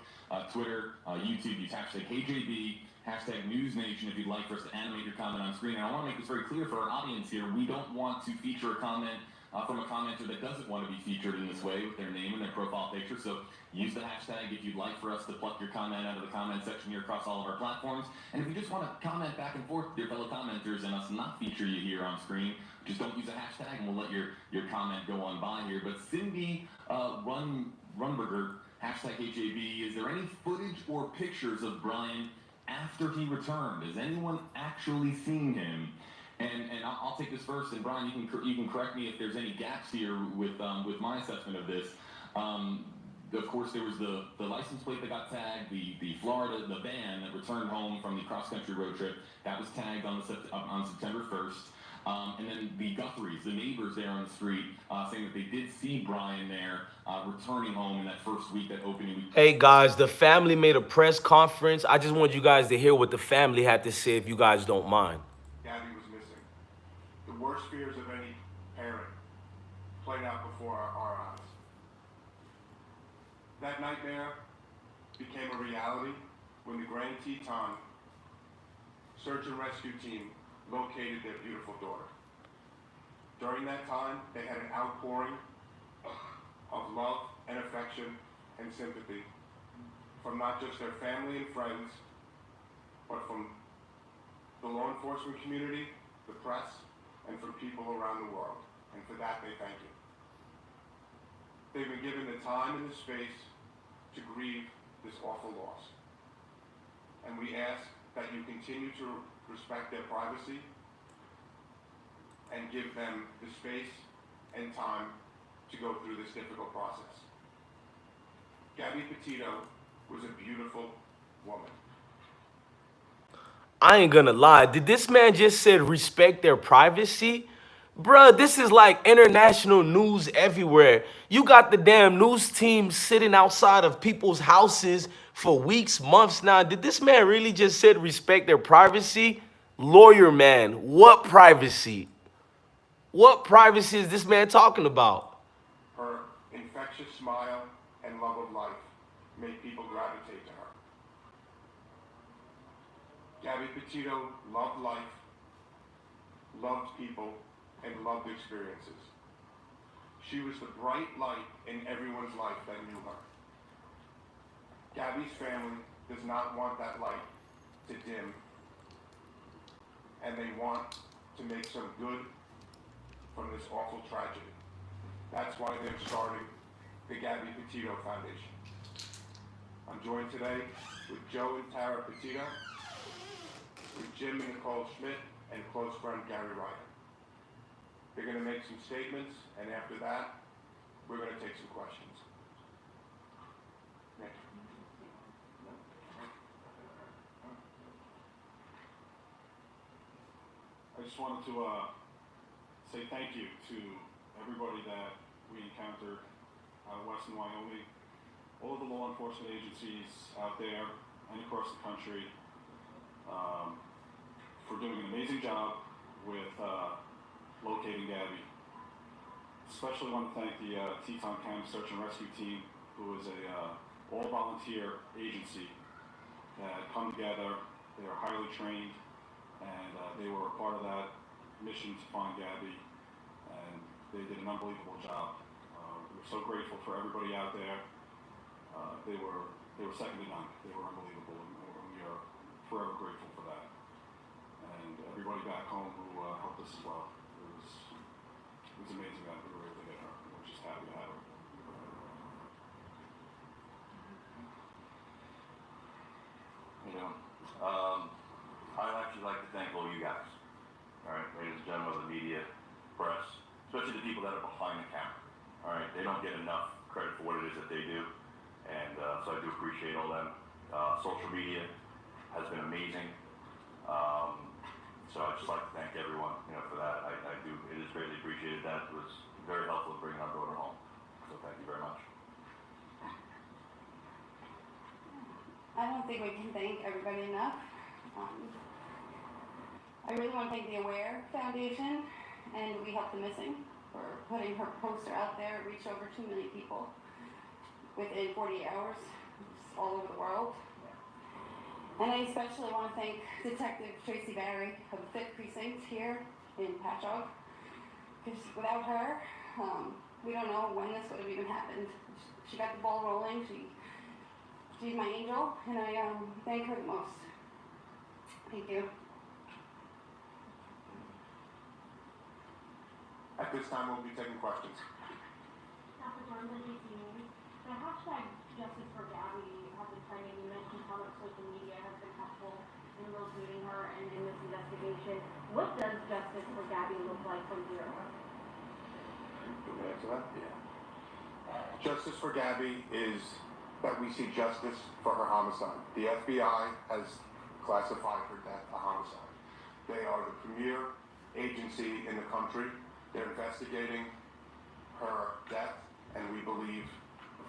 Twitter, YouTube. Use hashtag HeyJB, hashtag NewsNation if you'd like for us to animate your comment on screen. And I want to make this very clear for our audience here. We don't want to feature a comment from a commenter that doesn't want to be featured in this way with their name and their profile picture. So use the hashtag if you'd like for us to pluck your comment out of the comment section here across all of our platforms. And if you just want to comment back and forth with your fellow commenters and us not feature you here on screen, just don't use a hashtag and we'll let your comment go on by here. But Cindy Runberger, hashtag HAB, is there any footage or pictures of Brian after he returned? Has anyone actually seen him? And I'll take this first, and Brian, you can correct me if there's any gaps here with my assessment of this. Of course, there was the license plate that got tagged, the van that returned home from the cross-country road trip, that was tagged on September 1st. And then the Guthries, the neighbors there on the street, saying that they did see Brian there returning home in that first week, that opening week. Hey guys, the family made a press conference. I just want you guys to hear what the family had to say, if you guys don't mind. Gabby was missing. The worst fears of any parent played out before our eyes. That nightmare became a reality when the Grand Teton search and rescue team located their beautiful daughter. During that time, they had an outpouring of love and affection and sympathy from not just their family and friends, but from the law enforcement community, the press, and from people around the world. And for that, they thank you. They've been given the time and the space to grieve this awful loss. And we ask that you continue to respect their privacy and give them the space and time to go through this difficult process. Gabby Petito was a beautiful woman. I ain't gonna lie. Did this man just said respect their privacy? Bruh, this is like international news everywhere. You got the damn news team sitting outside of people's houses for weeks, months now. Did this man really just said respect their privacy? Lawyer man, what privacy? What privacy is this man talking about? Her infectious smile and love of life made people gravitate to her. Gabby Petito loved life, loved people, and loved experiences. She was the bright light in everyone's life that knew her. Gabby's family does not want that light to dim, and they want to make some good from this awful tragedy. That's why they're starting the Gabby Petito Foundation. I'm joined today with Joe and Tara Petito, with Jim and Nicole Schmidt, and close friend Gary Ryan. They're going to make some statements, and after that, we're going to take some questions. Nick. I just wanted to say thank you to everybody that we encountered out of Western Wyoming, all of the law enforcement agencies out there and across the country, for doing an amazing job with locating Gabby. Especially want to thank the Teton County Search and Rescue Team, who is a all-volunteer agency that come together. They are highly trained, and they were a part of that mission to find Gabby, and they did an unbelievable job. We're so grateful for everybody out there. They were second to none. They were unbelievable, and we are forever grateful for that. And everybody back home who helped us as well. It was amazing that we were able to get her. We're just happy to have her. I'd actually like to thank all you guys. All right, ladies and gentlemen of the media, press, especially the people that are behind the camera. All right, they don't get enough credit for what it is that they do, and so I do appreciate all them. Social media has been amazing. So I'd just like to thank everyone, for that. I do. It is greatly appreciated. That was very helpful in bringing our daughter home. So thank you very much. I don't think we can thank everybody enough. I really want to thank the Aware Foundation and We Help the Missing for putting her poster out there. It reached over 2 million people within 48 hours, all over the world. And I especially want to thank Detective Tracy Barry of the 5th Precinct here in Patchogue, because without her, we don't know when this would have even happened. She got the ball rolling. She's my angel, and I thank her the most. Thank you. At this time, we'll be taking questions. The hashtag Justice for Gabby has been trending. You mentioned how much social media has been helpful in locating her and in this investigation. What does justice for Gabby look like from here? Can we answer that? Yeah. Justice for Gabby is that we see justice for her homicide. The FBI has classified her death a homicide. They are the premier agency in the country. They're investigating her death, and we believe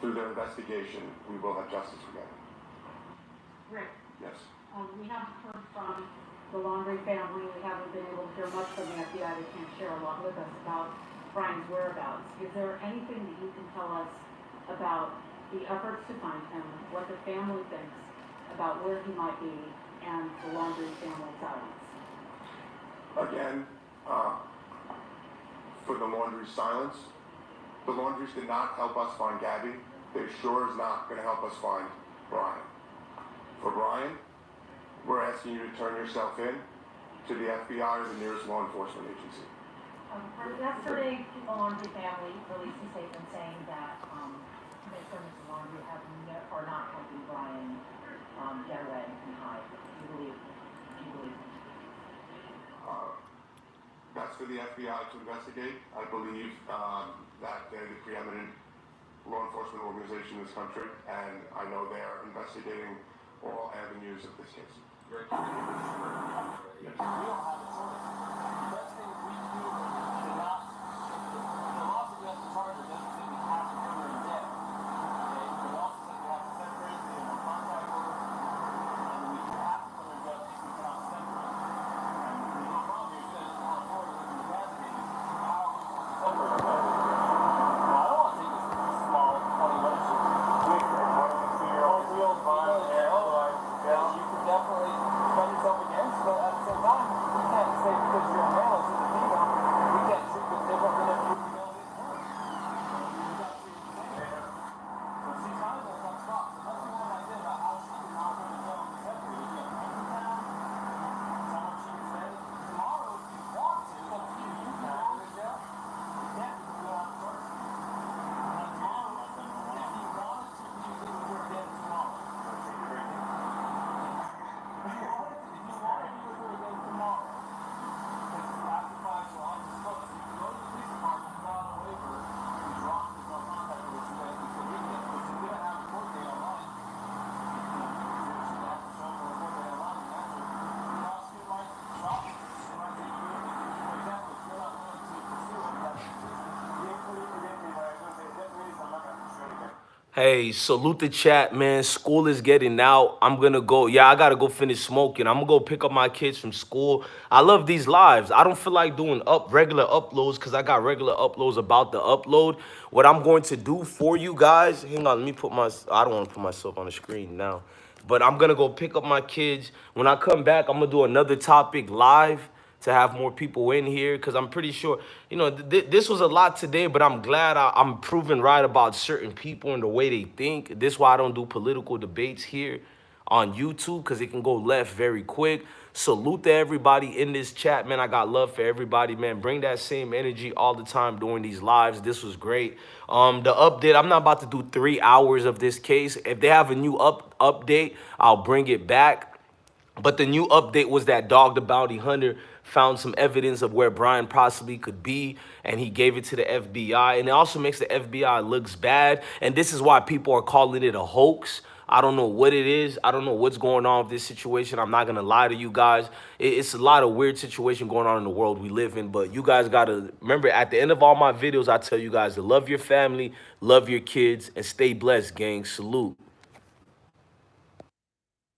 through their investigation, we will have justice for Gabby. Rick, Yes. we haven't heard from the Laundrie family. We haven't been able to hear much from the FBI. They can't share a lot with us about Brian's whereabouts. Is there anything that you can tell us about the efforts to find him, what the family thinks about where he might be, and the Laundrie family silence? Again, for the Laundrie's silence, the Laundries did not help us find Gabby. They sure is not going to help us find Brian. For Brian, we're asking you to turn yourself in to the FBI or the nearest law enforcement agency. Yesterday, the Laundrie family released a statement saying that Mr. and Mrs. Laundrie are not helping Brian get away and hide. Do you believe? That's for the FBI to investigate. I believe that they're the preeminent law enforcement organization in this country, and I know they're investigating all avenues of this case. We don't have a choice. The best thing we can do is not, the law says we have to charge her, doesn't say we have to put her in debt. Okay? The law says we have to separate the contact order, and we have to put her in debt if we cannot separate. And the little problem here says California living in the cascade, how are we supposed to separate her? Now, I don't want to take this small 20 minutes. You could definitely defend yourself against, but at the same time, we can't say because you're a male it's a female, we can't treat it different than if you're female is her. You got to treat it the same. So she's not going to come stop. So let's see one idea about how she can help her to go and separate. If you have a town, someone she can say, tomorrow if you want to, it's up to you. You can go to jail. You can't do it on first. And tomorrow, if you wanted to, you could do it again tomorrow. Hey, salute the chat, man. School is getting out. I'm gonna go. Yeah, I gotta go finish smoking. I'm gonna go pick up my kids from school. I love these lives. I don't feel like doing regular uploads because I got regular uploads about the upload. What I'm going to do for you guys, hang on, let me put I don't want to put myself on the screen now. But I'm gonna go pick up my kids. When I come back, I'm gonna do another topic live to have more people in here, because I'm pretty sure, this was a lot today, but I'm glad I'm proven right about certain people and the way they think. This is why I don't do political debates here on YouTube, because it can go left very quick. Salute to everybody in this chat, man. I got love for everybody, man. Bring that same energy all the time during these lives. This was great. The update, I'm not about to do 3 hours of this case. If they have a new update, I'll bring it back. But the new update was that Dog the Bounty Hunter found some evidence of where Brian possibly could be, and he gave it to the FBI. And it also makes the FBI looks bad. And this is why people are calling it a hoax. I don't know what it is. I don't know what's going on with this situation. I'm not going to lie to you guys. It's a lot of weird situation going on in the world we live in. But you guys got to remember, at the end of all my videos, I tell you guys to love your family, love your kids, and stay blessed, gang. Salute.